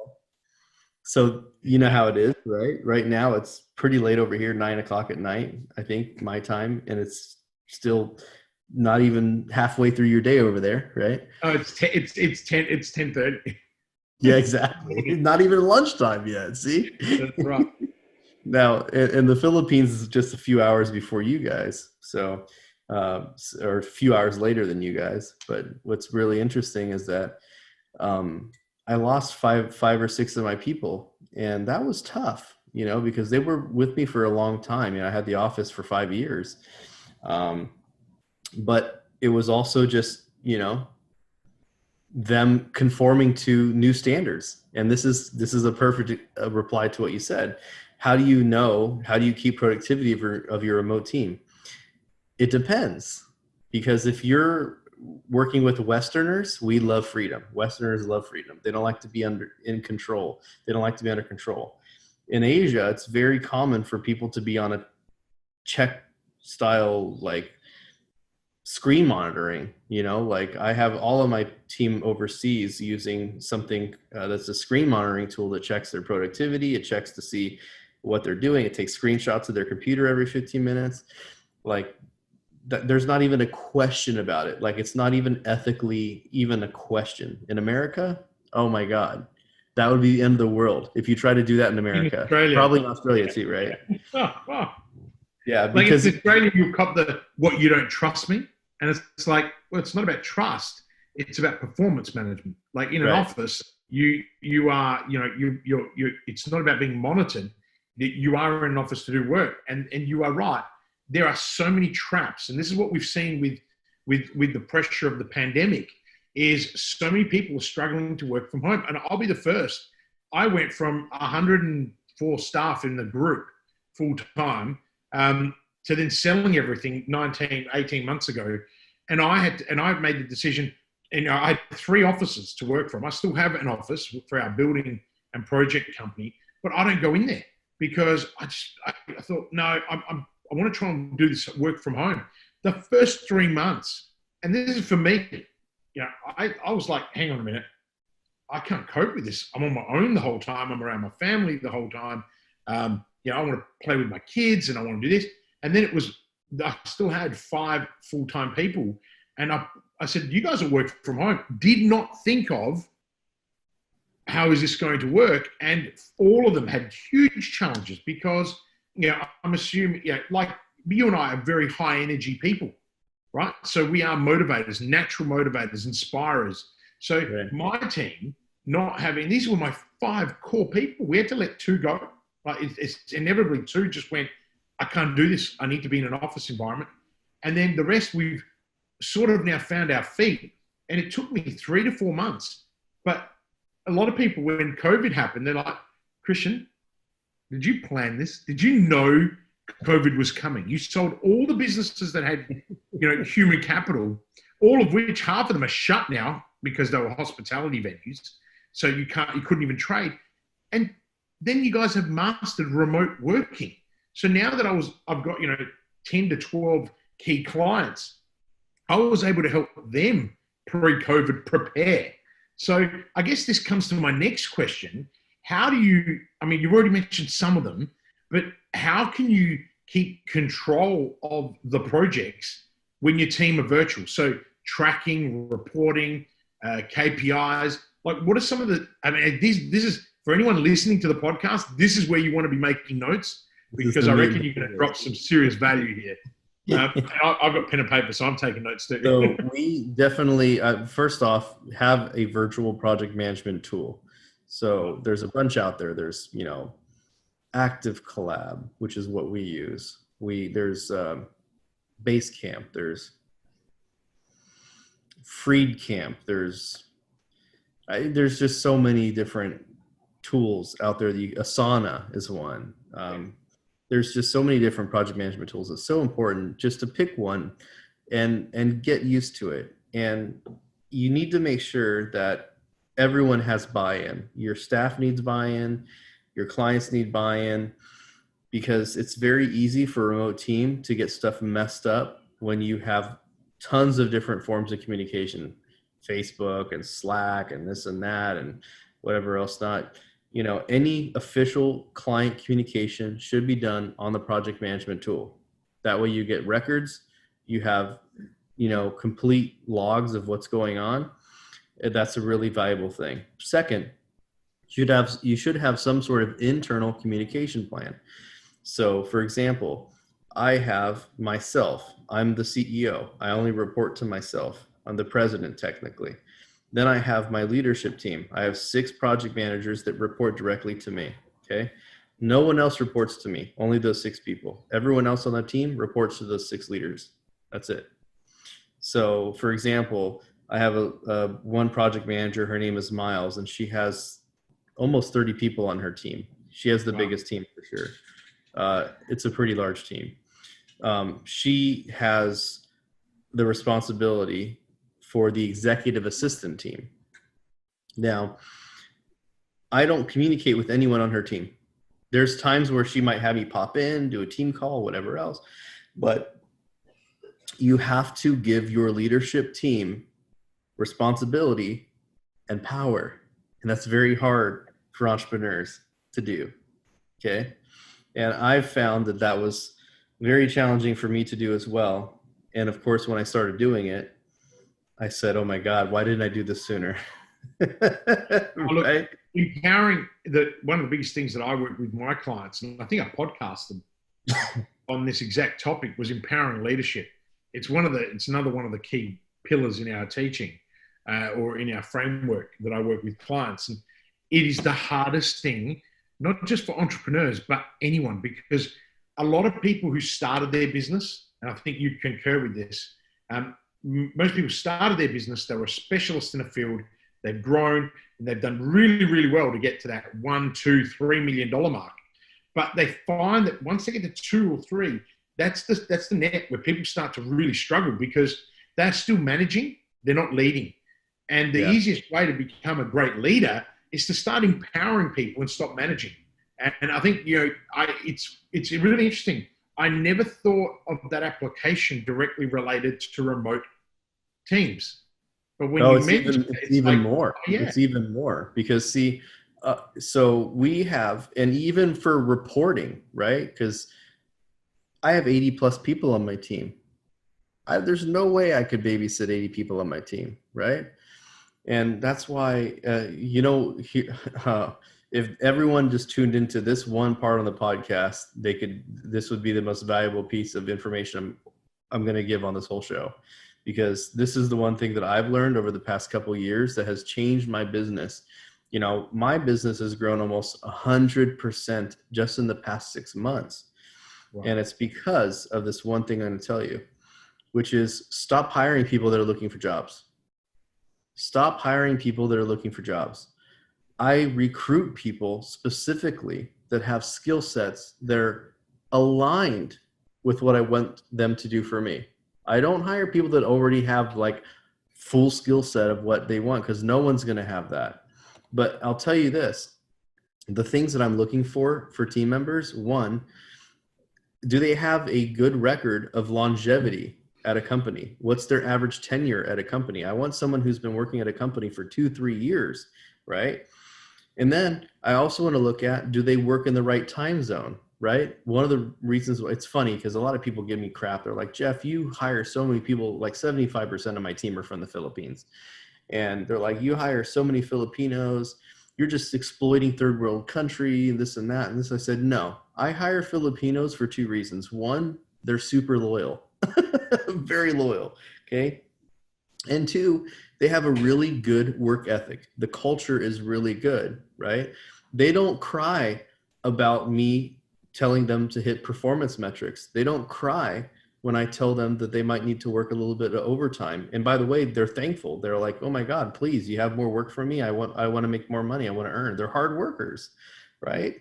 [SPEAKER 2] So you know how it is, right? Right now it's pretty late over here, 9 o'clock at night, I think, my time, and it's still not even halfway through your day over there, right?
[SPEAKER 1] Oh, it's 10:30.
[SPEAKER 2] Yeah, exactly. Not even lunchtime yet. See?
[SPEAKER 1] That's right.
[SPEAKER 2] Now, in the Philippines, it's just a few hours before you guys. So, or a few hours later than you guys. But what's really interesting is that I lost five or six of my people, and that was tough, because they were with me for a long time. I had the office for 5 years, but it was also just, them conforming to new standards. And this is a perfect reply to what you said. How do you keep productivity of your remote team? It depends, because if you're working with Westerners, we love freedom. Westerners love freedom. They don't like to be in control. They don't like to be under control. In Asia, it's very common for people to be on a Czech style, like screen monitoring. Like I have all of my team overseas using something that's a screen monitoring tool that checks their productivity. It checks to see what they're doing. It takes screenshots of their computer every 15 minutes. Like, there's not even a question about it. Like, it's not even ethically even a question. In America, oh my God, that would be the end of the world if you try to do that in America. Probably in Australia too, right? Yeah,
[SPEAKER 1] because like, it's Australia, you cop what, you don't trust me, and it's like, well, it's not about trust. It's about performance management. Like in an office, you are, you're. It's not about being monitored. You are in an office to do work, and you are right. There are so many traps, and this is what we've seen with the pressure of the pandemic, is so many people are struggling to work from home. And I'll be the first. I went from 104 staff in the group full time to then selling everything 18 months ago. And I made the decision, I had 3 offices to work from. I still have an office for our building and project company, but I don't go in there because I thought, no, I want to try and do this work from home. The first 3 months, and this is for me, I was like, hang on a minute. I can't cope with this. I'm on my own the whole time. I'm around my family the whole time. I want to play with my kids and I want to do this. And then I still had 5 full-time people. And I said, you guys will work from home. Did not think of how is this going to work? And all of them had huge challenges because, I'm assuming, like you and I are very high energy people, right? So we are motivators, natural motivators, inspirers. So my team not having, these were my 5 core people. We had to let 2 go. Like it's inevitably 2 just went, I can't do this. I need to be in an office environment. And then the rest, we've sort of now found our feet. And it took me 3 to 4 months. But a lot of people, when COVID happened, they're like, Kristian, did you plan this? Did you know COVID was coming? You sold all the businesses that had, human capital, all of which half of them are shut now because they were hospitality venues. So you couldn't even trade. And then you guys have mastered remote working. So now that I've got, 10 to 12 key clients, I was able to help them pre-COVID prepare. So I guess this comes to my next question. How do you, you've already mentioned some of them, but how can you keep control of the projects when your team are virtual? So tracking, reporting, KPIs, like what are some of the, this is, for anyone listening to the podcast, this is where you want to be making notes because I reckon you're going to drop some serious value here. I've got pen and paper, so I'm taking notes too.
[SPEAKER 2] So we definitely, first off, have a virtual project management tool. So there's a bunch out there. There's, Active Collab, which is what we use. There's Basecamp. There's Freedcamp. There's just so many different tools out there. Asana is one. There's just so many different project management tools. It's so important just to pick one and get used to it. And you need to make sure that everyone has buy-in. Your staff needs buy-in. Your clients need buy-in, because it's very easy for a remote team to get stuff messed up when you have tons of different forms of communication, Facebook and Slack and this and that and whatever else not. Any official client communication should be done on the project management tool. That way you get records, you have, complete logs of what's going on. That's a really valuable thing. Second, you should have some sort of internal communication plan. So for example, I have myself, I'm the CEO. I only report to myself. I'm the president technically. Then I have my leadership team. I have 6 project managers that report directly to me. Okay. No one else reports to me, only those 6 people. Everyone else on the team reports to those 6 leaders. That's it. So for example, I have a one project manager, her name is Miles, and she has almost 30 people on her team. She has the biggest team for sure. It's a pretty large team. She has the responsibility for the executive assistant team. Now, I don't communicate with anyone on her team. There's times where she might have me pop in, do a team call, whatever else, but you have to give your leadership team responsibility and power. And that's very hard for entrepreneurs to do. Okay. And I've found that that was very challenging for me to do as well. And of course, when I started doing it, I said, oh my God, why didn't I do this sooner?
[SPEAKER 1] Right? Empowering, one of the biggest things that I work with my clients, and I think I podcasted on this exact topic, was empowering leadership. It's another one of the key pillars in our teaching or in our framework that I work with clients. And it is the hardest thing, not just for entrepreneurs, but anyone, because a lot of people who started their business, and I think you concur with this, most people started their business, they were a specialist in a field, they've grown, and they've done really, really well to get to that $1, $2, $3 million mark. But they find that once they get to 2 or 3, that's the net where people start to really struggle because they're still managing, they're not leading. And the easiest way to become a great leader is to start empowering people and stop managing. And I think, it's really interesting. I never thought of that application directly related to remote teams. But when you mention
[SPEAKER 2] it's even more. It's even more because so we have, and even for reporting, right? Because I have 80 plus people on my team. There's no way I could babysit 80 people on my team, right? And that's why, if everyone just tuned into this one part on the podcast, this would be the most valuable piece of information I'm going to give on this whole show, because this is the one thing that I've learned over the past couple of years that has changed my business. My business has grown almost 100% just in the past 6 months. Wow. And it's because of this one thing I'm going to tell you, which is stop hiring people that are looking for jobs. Stop hiring people that are looking for jobs. I recruit people specifically that have skill sets that are aligned with what I want them to do for me. I don't hire people that already have like full skill set of what they want, because no one's going to have that. But I'll tell you this, the things that I'm looking for team members: 1, do they have a good record of longevity at a company? What's their average tenure at a company? I want someone who's been working at a company for 2-3 years, right? And then I also want to look at, do they work in the right time zone, right? One of the reasons, it's funny because a lot of people give me crap. They're like, Jeff, you hire so many people, like 75% of my team are from the Philippines. And they're like, you hire so many Filipinos, you're just exploiting third world country, this and that. And this, I said, no, I hire Filipinos for 2 reasons. 1, they're super loyal, very loyal. Okay. And 2, they have a really good work ethic. The culture is really good, right? They don't cry about me telling them to hit performance metrics. They don't cry when I tell them that they might need to work a little bit of overtime. And by the way, they're thankful. They're like, oh my God, please, you have more work for me. I want to make more money. I want to earn. They're hard workers, right?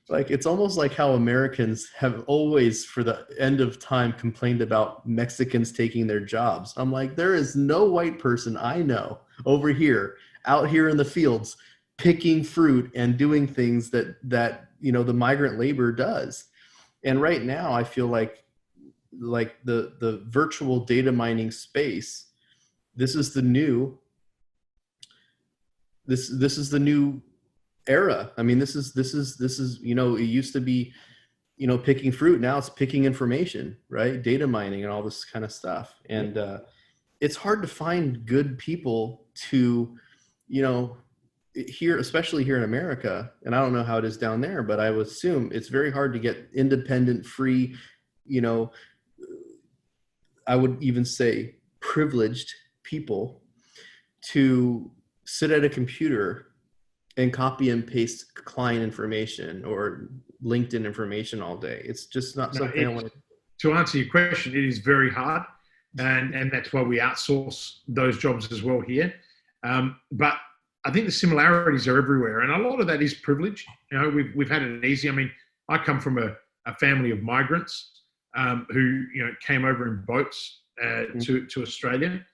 [SPEAKER 2] Like, it's almost like how Americans have always, for the end of time, complained about Mexicans taking their jobs. I'm like, there is no white person I know over here, out here in the fields, picking fruit and doing things that the migrant labor does. And right now, I feel like the virtual data mining space, this is the new era. I mean, this is, it used to be, picking fruit. Now it's picking information, right? Data mining and all this kind of stuff. And it's hard to find good people to, here, especially here in America. And I don't know how it is down there, but I would assume it's very hard to get independent, free, I would even say privileged people to sit at a computer and copy and paste client information or LinkedIn information all day. It's just not something I want to.
[SPEAKER 1] To answer your question, it is very hard, and that's why we outsource those jobs as well here. But I think the similarities are everywhere, and a lot of that is privilege. We've had it easy. I mean, I come from a family of migrants who came over in boats to Australia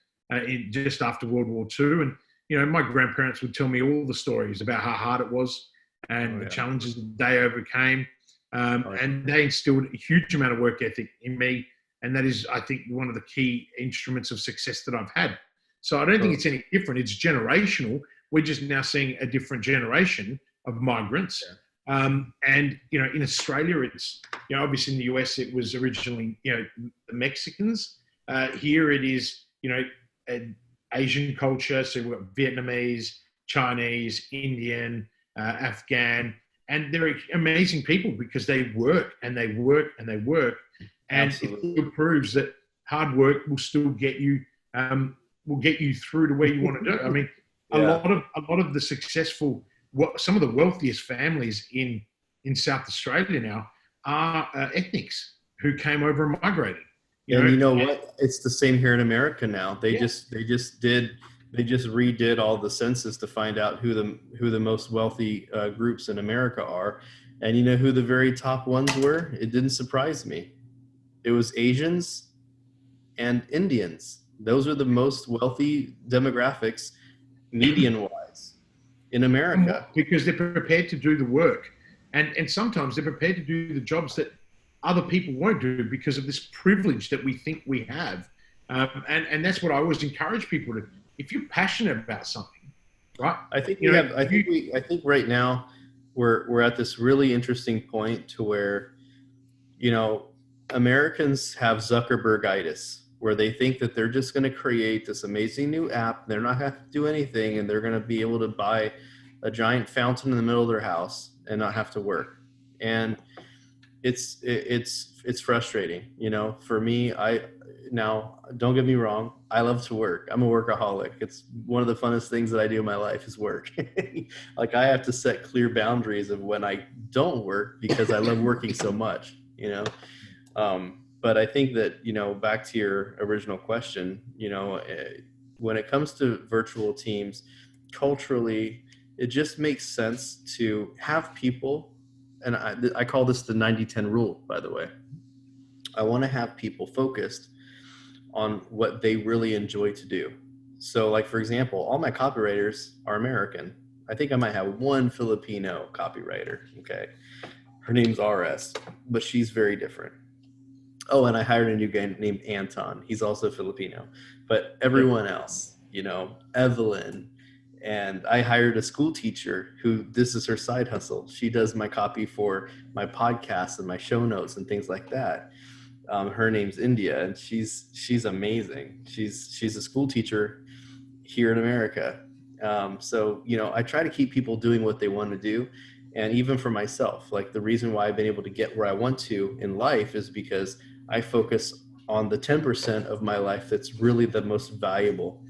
[SPEAKER 1] just after World War II, and my grandparents would tell me all the stories about how hard it was and the challenges that they overcame. And they instilled a huge amount of work ethic in me. And that is, I think, one of the key instruments of success that I've had. So I don't think it's any different. It's generational. We're just now seeing a different generation of migrants. And, in Australia, it's, obviously in the US, it was originally, the Mexicans. Here it is, Asian culture. So we've got Vietnamese, Chinese, Indian, Afghan, and they're amazing people because they work and they work and they work. And it proves that hard work will still get you, through to where you want to do. I mean, a lot of the successful, some of the wealthiest families in South Australia now are ethnics who came over and migrated.
[SPEAKER 2] You know what? It's the same here in America now. They just redid all the census to find out who the most wealthy groups in America are. And you know who the very top ones were? It didn't surprise me. It was Asians and Indians. Those are the most wealthy demographics, median-wise, in America.
[SPEAKER 1] Because they're prepared to do the work. And sometimes they're prepared to do the jobs that other people won't do because of this privilege that we think we have. And that's what I always encourage people to. If you're passionate about something, right?
[SPEAKER 2] I think right now we're at this really interesting point to where, Americans have Zuckerbergitis, where they think that they're just going to create this amazing new app. They're not going to have to do anything, and they're going to be able to buy a giant fountain in the middle of their house and not have to work. And it's frustrating, for me. Now, don't get me wrong, I love to work. I'm a workaholic. It's one of the funnest things that I do in my life is work. Like, I have to set clear boundaries of when I don't work because I love working so much, But I think that, back to your original question, when it comes to virtual teams, culturally, it just makes sense to have people, and I call this the 90-10 rule, by the way. I want to have people focused on what they really enjoy to do. So, like, for example, all my copywriters are American. I think I might have one Filipino copywriter. Okay. Her name's RS, but she's very different. Oh, and I hired a new guy named Anton. He's also Filipino. But everyone else, Evelyn, and I hired a school teacher who, this is her side hustle. She does my copy for my podcasts and my show notes and things like that. Her name's India, and she's amazing. She's a school teacher here in America. So, I try to keep people doing what they want to do. And even for myself, like, the reason why I've been able to get where I want to in life is because I focus on the 10% of my life that's really the most valuable.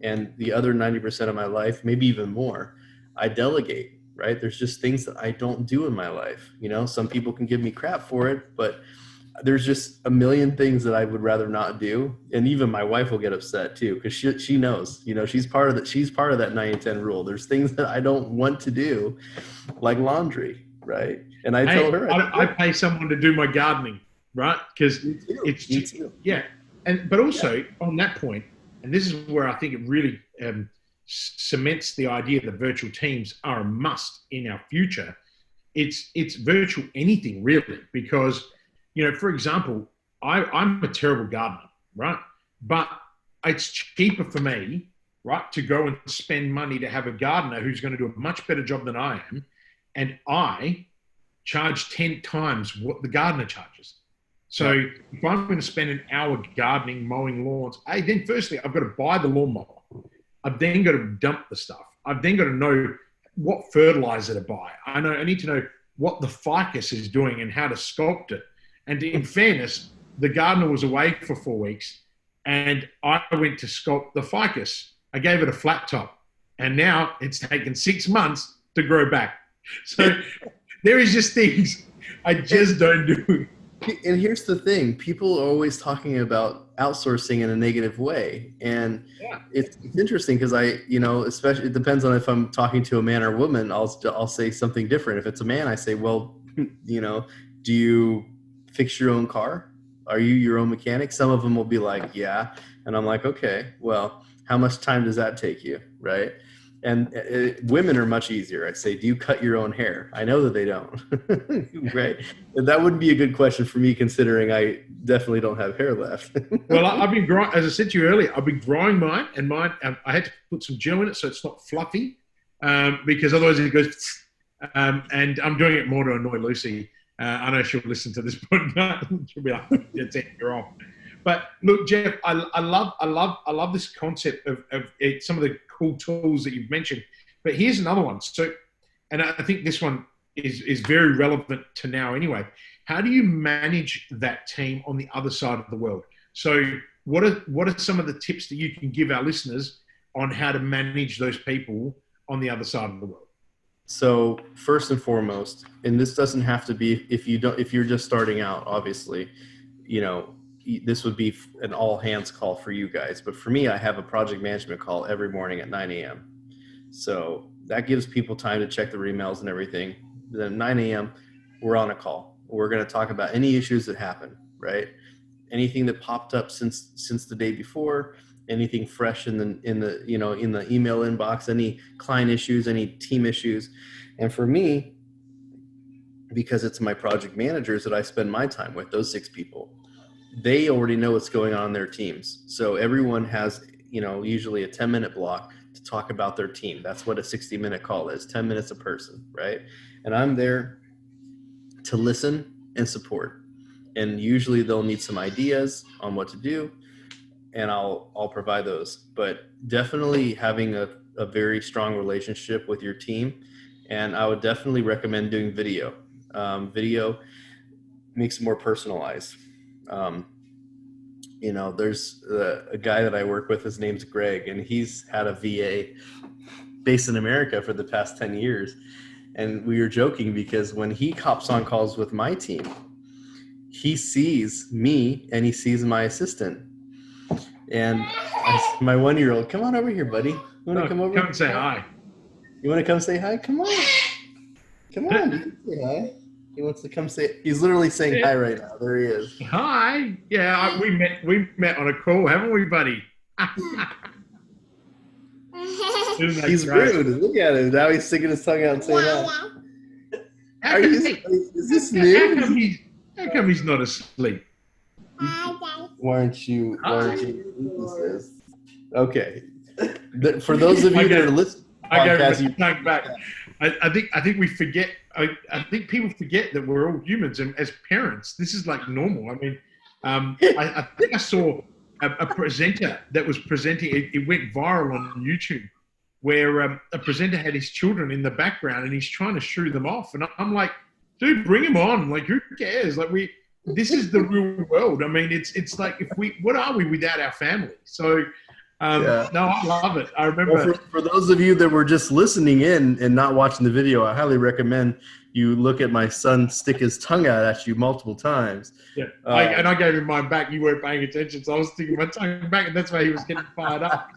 [SPEAKER 2] And the other 90% of my life, maybe even more, I delegate, right? There's just things that I don't do in my life. Some people can give me crap for it, but there's just a million things that I would rather not do. And even my wife will get upset too, because she knows, she's part of that 90-10 rule. There's things that I don't want to do, like laundry, right? And I tell her,
[SPEAKER 1] I pay someone to do my gardening, right? Because it's
[SPEAKER 2] me too.
[SPEAKER 1] Yeah. But also on that point, and this is where I think it really cements the idea that virtual teams are a must in our future. It's virtual anything really, because for example, I'm a terrible gardener, right? But it's cheaper for me right, to go and spend money to have a gardener who's going to do a much better job than I am, and I charge 10 times what the gardener charges. So if I'm going to spend an hour gardening, mowing lawns, then firstly, I've got to buy the lawnmower. I've then got to dump the stuff. I've then got to know what fertilizer to buy. I need to know what the ficus is doing and how to sculpt it. And in fairness, the gardener was away for 4 weeks, and I went to sculpt the ficus. I gave it a flat top, and now it's taken 6 months to grow back. So there is just things I just don't do.
[SPEAKER 2] And here's the thing. People are always talking about outsourcing in a negative way. And it's interesting because especially it depends on if I'm talking to a man or woman, I'll say something different. If it's a man, I say, well, do you fix your own car? Are you your own mechanic? Some of them will be like, yeah. And I'm like, okay, well, how much time does that take you? Right. And women are much easier. I say, do you cut your own hair? I know that they don't. Right. And that wouldn't be a good question for me, considering I definitely don't have hair left.
[SPEAKER 1] Well, I've been growing, as I said to you earlier, I've been growing mine, and I had to put some gel in it so it's not fluffy, because otherwise it goes, and I'm doing it more to annoy Lucy. I know she'll listen to this podcast. She'll be like, that's it, you're off. But look, Jeff, I love this concept of some of the cool tools that you've mentioned. But here's another one. So, and I think this one is very relevant to now anyway. How do you manage that team on the other side of the world? So what are some of the tips that you can give our listeners on how to manage those people on the other side of the world?
[SPEAKER 2] So first and foremost, and this doesn't have to be if you're just starting out, obviously, this would be an all hands call for you guys. But for me, I have a project management call every morning at 9 a.m. So that gives people time to check their emails and everything. Then at 9 a.m., we're on a call. We're going to talk about any issues that happen, right? Anything that popped up since the day before, anything fresh in the email inbox, any client issues, any team issues. And for me, because it's my project managers that I spend my time with, those 6 people, they already know what's going on in their teams. So everyone has, usually a 10-minute block to talk about their team. That's what a 60-minute call is, 10 minutes a person, right? And I'm there to listen and support. And usually they'll need some ideas on what to do, and I'll provide those. But definitely having a very strong relationship with your team. And I would definitely recommend doing video. Video makes it more personalized. There's a guy that I work with, his name's Greg, and he's had a VA based in America for the past 10 years. And we were joking because when he hops on calls with my team, he sees me and he sees my assistant. And my 1-year-old, come on over here, buddy. You want to come over?
[SPEAKER 1] Come and say hi.
[SPEAKER 2] You want to come say hi? Come on. Come on. You can say hi. He wants to come say. He's literally saying hi right now. There he is.
[SPEAKER 1] Hi. Yeah, we met on a call, haven't we, buddy?
[SPEAKER 2] He's rude. Look at him. Now he's sticking his tongue out and saying hi. Is this new?
[SPEAKER 1] How come he's not asleep?
[SPEAKER 2] Why aren't you Okay. For those of you that are listening,
[SPEAKER 1] I gave my tongue back. I think we forget. I think people forget that we're all humans, and as parents, this is like normal. I mean, I think I saw a presenter that was presenting. It went viral on YouTube, where a presenter had his children in the background, and he's trying to shoo them off. And I'm like, dude, bring him on. Like, who cares? Like, this is the real world. I mean, it's like, what are we without our family? So. No, I love it. I remember.
[SPEAKER 2] Well, for those of you that were just listening in and not watching the video, I highly recommend you look at my son stick his tongue out at you multiple times.
[SPEAKER 1] Yeah, and I gave him mine back. You weren't paying attention, so I was sticking my tongue back, and that's why he was getting fired up.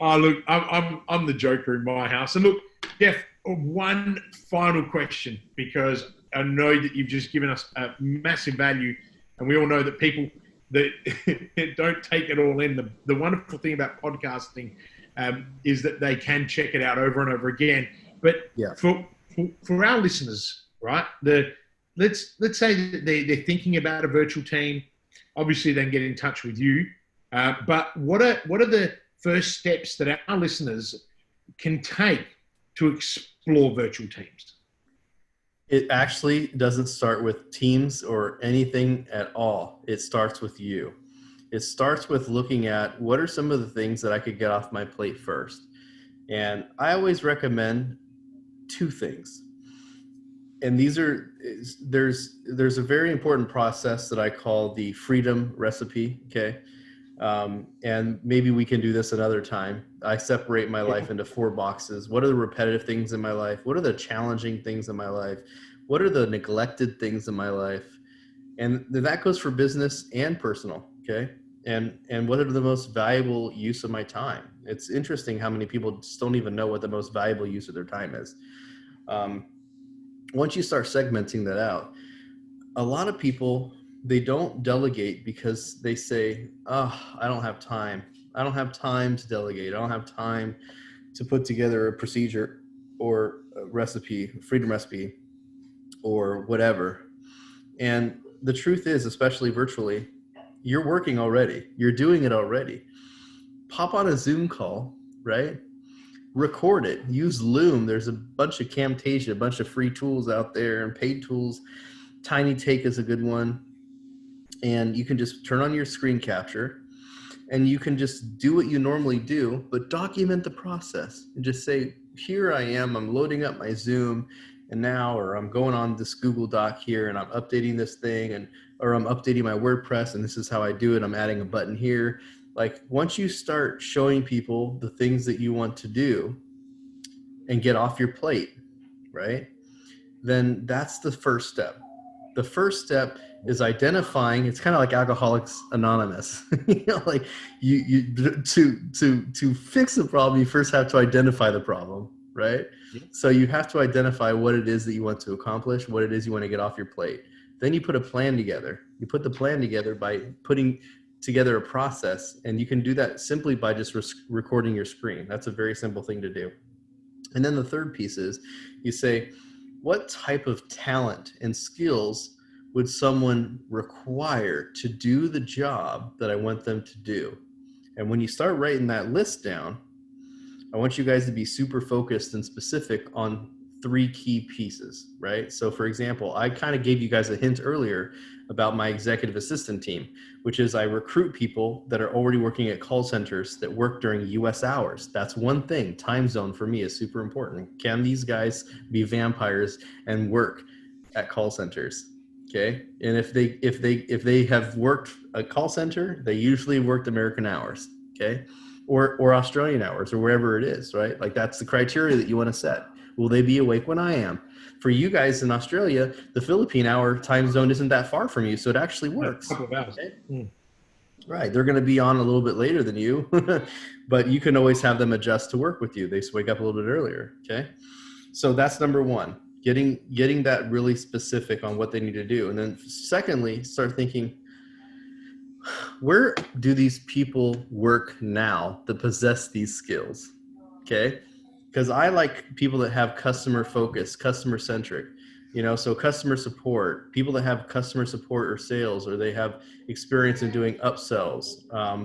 [SPEAKER 1] Oh, look, I'm the joker in my house. And look, Jeff, one final question, because I know that you've just given us a massive value, and we all know that people that don't take it all in. The wonderful thing about podcasting is that they can check it out over and over again. But for our listeners, right? Let's say that they're thinking about a virtual team. Obviously, they can get in touch with you. But what are the first steps that our listeners can take to explore virtual teams?
[SPEAKER 2] It actually doesn't start with teams or anything at all. It starts with you. It starts with looking at what are some of the things that I could get off my plate first. And I always recommend two things. And there's a very important process that I call the freedom recipe. Okay. And maybe we can do this another time. I separate my life into 4 boxes. What are the repetitive things in my life? What are the challenging things in my life? What are the neglected things in my life? And that goes for business and personal. Okay. And what are the most valuable use of my time? It's interesting how many people just don't even know what the most valuable use of their time is. Once you start segmenting that out, a lot of people, they don't delegate because they say, oh, I don't have time. I don't have time to delegate. I don't have time to put together a procedure or a recipe, freedom recipe, or whatever. And the truth is, especially virtually, you're working already. You're doing it already. Pop on a Zoom call, right? Record it. Use Loom. There's a bunch of Camtasia, a bunch of free tools out there and paid tools. Tiny Take is a good one. And you can just turn on your screen capture and you can just do what you normally do, but document the process and just say, here I am, I'm loading up my Zoom and now, or I'm going on this Google Doc here and I'm updating this thing or I'm updating my WordPress and this is how I do it. I'm adding a button here. Like once you start showing people the things that you want to do and get off your plate, right? Then that's the first step. The first step is identifying. It's kind of like Alcoholics Anonymous. Like to fix the problem, you first have to identify the problem, right? Yeah. So you have to identify what it is that you want to accomplish, what it is you want to get off your plate. Then you put a plan together. You put the plan together by putting together a process, and you can do that simply by just recording your screen. That's a very simple thing to do. And then the third piece is you say, what type of talent and skills would someone require to do the job that I want them to do? And when you start writing that list down, I want you guys to be super focused and specific on 3 key pieces, right? So for example, I kind of gave you guys a hint earlier about my executive assistant team, which is I recruit people that are already working at call centers that work during US hours. That's one thing. Time zone for me is super important. Can these guys be vampires and work at call centers? Okay. And if they have worked a call center, they usually worked American hours. Okay. Or Australian hours or wherever it is, right? Like that's the criteria that you want to set. Will they be awake when I am? For you guys in Australia, the Philippine hour time zone isn't that far from you, so it actually works.
[SPEAKER 1] A couple of hours.
[SPEAKER 2] Okay? Right. They're going to be on a little bit later than you, but you can always have them adjust to work with you. They just wake up a little bit earlier. Okay. So that's number one, getting that really specific on what they need to do. And then secondly, start thinking, where do these people work now that possess these skills? Okay. Because I like people that have customer focus, customer centric, so customer support, people that have customer support or sales, or they have experience in doing upsells.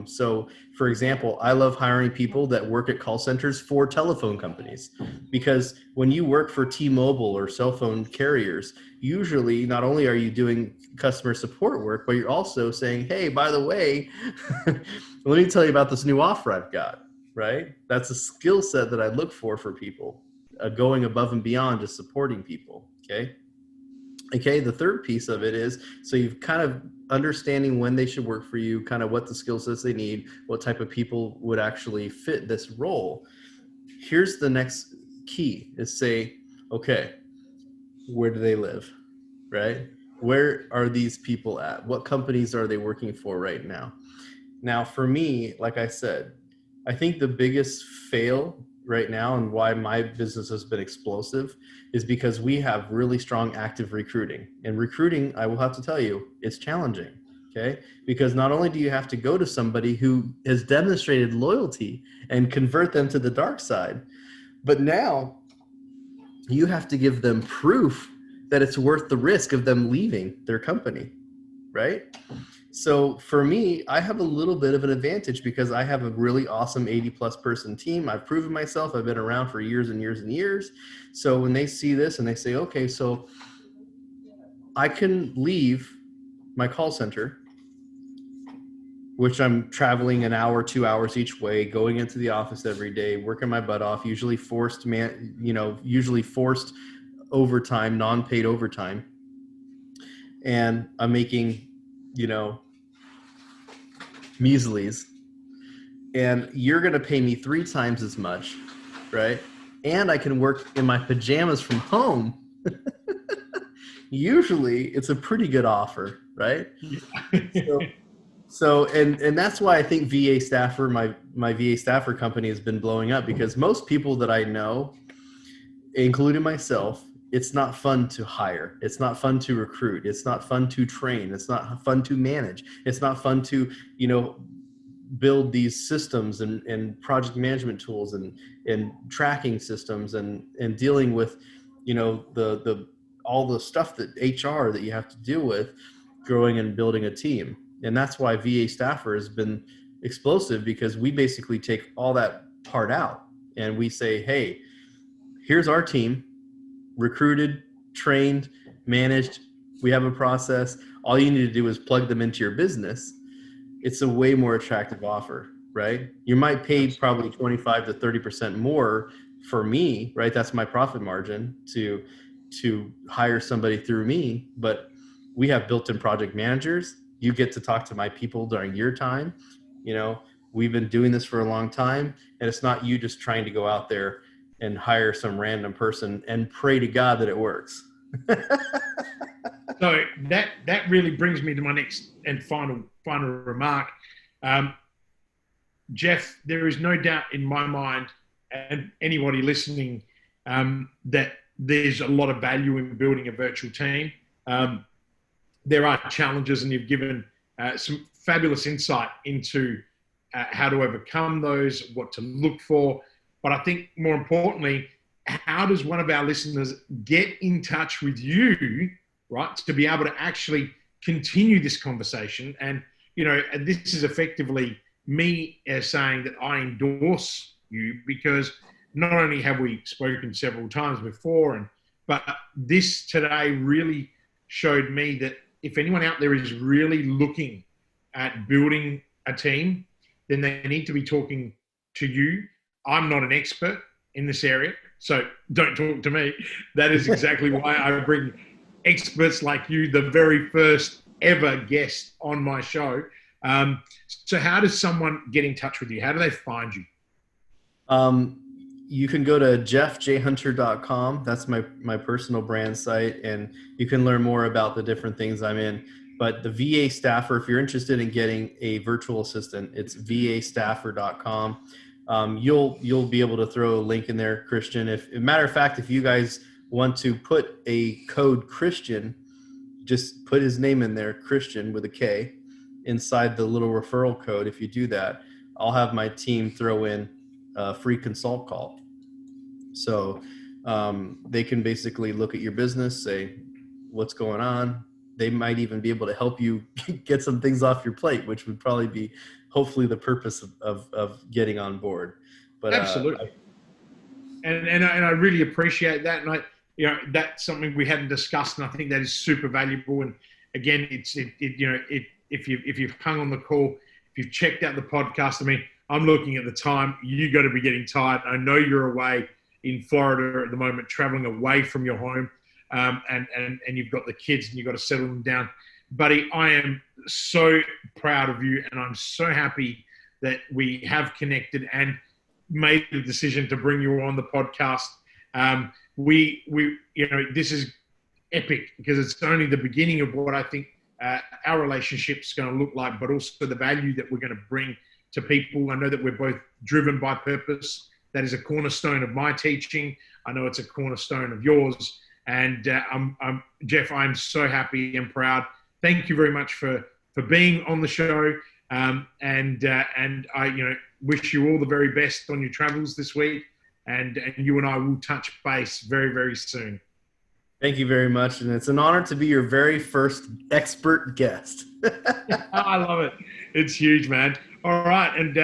[SPEAKER 2] So for example, I love hiring people that work at call centers for telephone companies, because when you work for T-Mobile or cell phone carriers, usually not only are you doing customer support work, but you're also saying, hey, by the way, let me tell you about this new offer I've got. Right? That's a skill set that I look for people, going above and beyond just supporting people. Okay. The third piece of it is, so you've kind of understanding when they should work for you, kind of what the skill sets they need, what type of people would actually fit this role. Here's the next key is say, okay, where do they live? Right? Where are these people at? What companies are they working for right now? Now, for me, like I said, I think the biggest fail right now and why my business has been explosive is because we have really strong active recruiting. And recruiting, I will have to tell you, it's challenging, okay? Because not only do you have to go to somebody who has demonstrated loyalty and convert them to the dark side, but now you have to give them proof that it's worth the risk of them leaving their company, right? So for me, I have a little bit of an advantage because I have a really awesome 80+ person team. I've proven myself. I've been around for years and years and years. So when they see this and they say, okay, so I can leave my call center, which I'm traveling an hour, 2 hours each way, going into the office every day, working my butt off, usually forced overtime, non-paid overtime. And I'm making, measlies. And you're going to pay me 3 times as much, right? And I can work in my pajamas from home. Usually it's a pretty good offer, right? And that's why I think VA staffer, my VA staffer company has been blowing up, because most people that I know, including myself, it's not fun to hire. It's not fun to recruit. It's not fun to train. It's not fun to manage. It's not fun to, build these systems and project management tools and tracking systems and dealing with, the all the stuff that HR that you have to deal with growing and building a team. And that's why VA staffer has been explosive, because we basically take all that part out and we say, hey, here's our team, recruited, trained, managed. We have a process. All you need to do is plug them into your business. It's a way more attractive offer, right? You might pay probably 25 to 30% more for me, right? That's my profit margin to hire somebody through me. But we have built-in project managers. You get to talk to my people during your time. We've been doing this for a long time, and it's not you just trying to go out there and hire some random person and pray to God that it works.
[SPEAKER 1] So that really brings me to my next and final remark. Jeff, there is no doubt in my mind, and anybody listening, that there's a lot of value in building a virtual team. There are challenges, and you've given some fabulous insight into how to overcome those, what to look for. But I think more importantly, how does one of our listeners get in touch with you, right, to be able to actually continue this conversation? And, this is effectively me saying that I endorse you, because not only have we spoken several times before, but this today really showed me that if anyone out there is really looking at building a team, then they need to be talking to you. I'm not an expert in this area, so don't talk to me. That is exactly why I bring experts like you, the very first ever guest on my show. So how does someone get in touch with you? How do they find you?
[SPEAKER 2] You can go to jeffjhunter.com. That's my personal brand site, and you can learn more about the different things I'm in. But the VA staffer, if you're interested in getting a virtual assistant, it's vastaffer.com. You'll be able to throw a link in there, Kristian. If matter of fact, if you guys want to put a code Kristian, just put his name in there, Kristian with a K, inside the little referral code. If you do that, I'll have my team throw in a free consult call. So they can basically look at your business, say what's going on. They might even be able to help you get some things off your plate, which would probably be hopefully the purpose of getting on board. But
[SPEAKER 1] absolutely. And I really appreciate that. And that's something we hadn't discussed, and I think that is super valuable. And again, if you've hung on the call, if you've checked out the podcast, I'm looking at the time. You got to be getting tired. I know you're away in Florida at the moment, traveling away from your home, and you've got the kids and you've got to settle them down. Buddy, I am so proud of you, and I'm so happy that we have connected and made the decision to bring you on the podcast. This is epic, because it's only the beginning of what I think our relationship's going to look like, but also the value that we're going to bring to people. I know that we're both driven by purpose. That is a cornerstone of my teaching. I know it's a cornerstone of yours. And Jeff, I'm so happy and proud. Thank you very much for being on the show. And I wish you all the very best on your travels this week. And you and I will touch base very, very soon.
[SPEAKER 2] Thank you very much. And it's an honor to be your very first expert guest.
[SPEAKER 1] I love it. It's huge, man. All right. And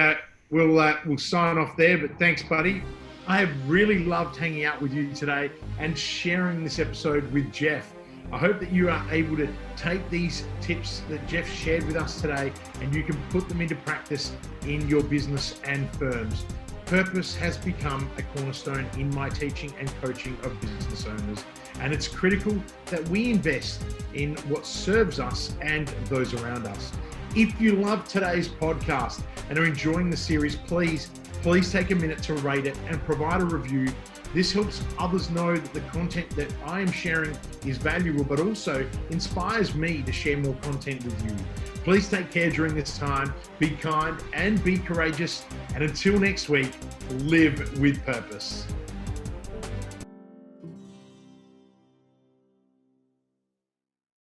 [SPEAKER 1] we'll sign off there. But thanks, buddy. I have really loved hanging out with you today and sharing this episode with Jeff. I hope that you are able to take these tips that Jeff shared with us today and you can put them into practice in your business and firms. Purpose has become a cornerstone in my teaching and coaching of business owners, and it's critical that we invest in what serves us and those around us. If you love today's podcast and are enjoying the series, please take a minute to rate it and provide a review. This helps others know that the content that I am sharing is valuable, but also inspires me to share more content with you. Please take care during this time. Be kind and be courageous. And until next week, live with purpose.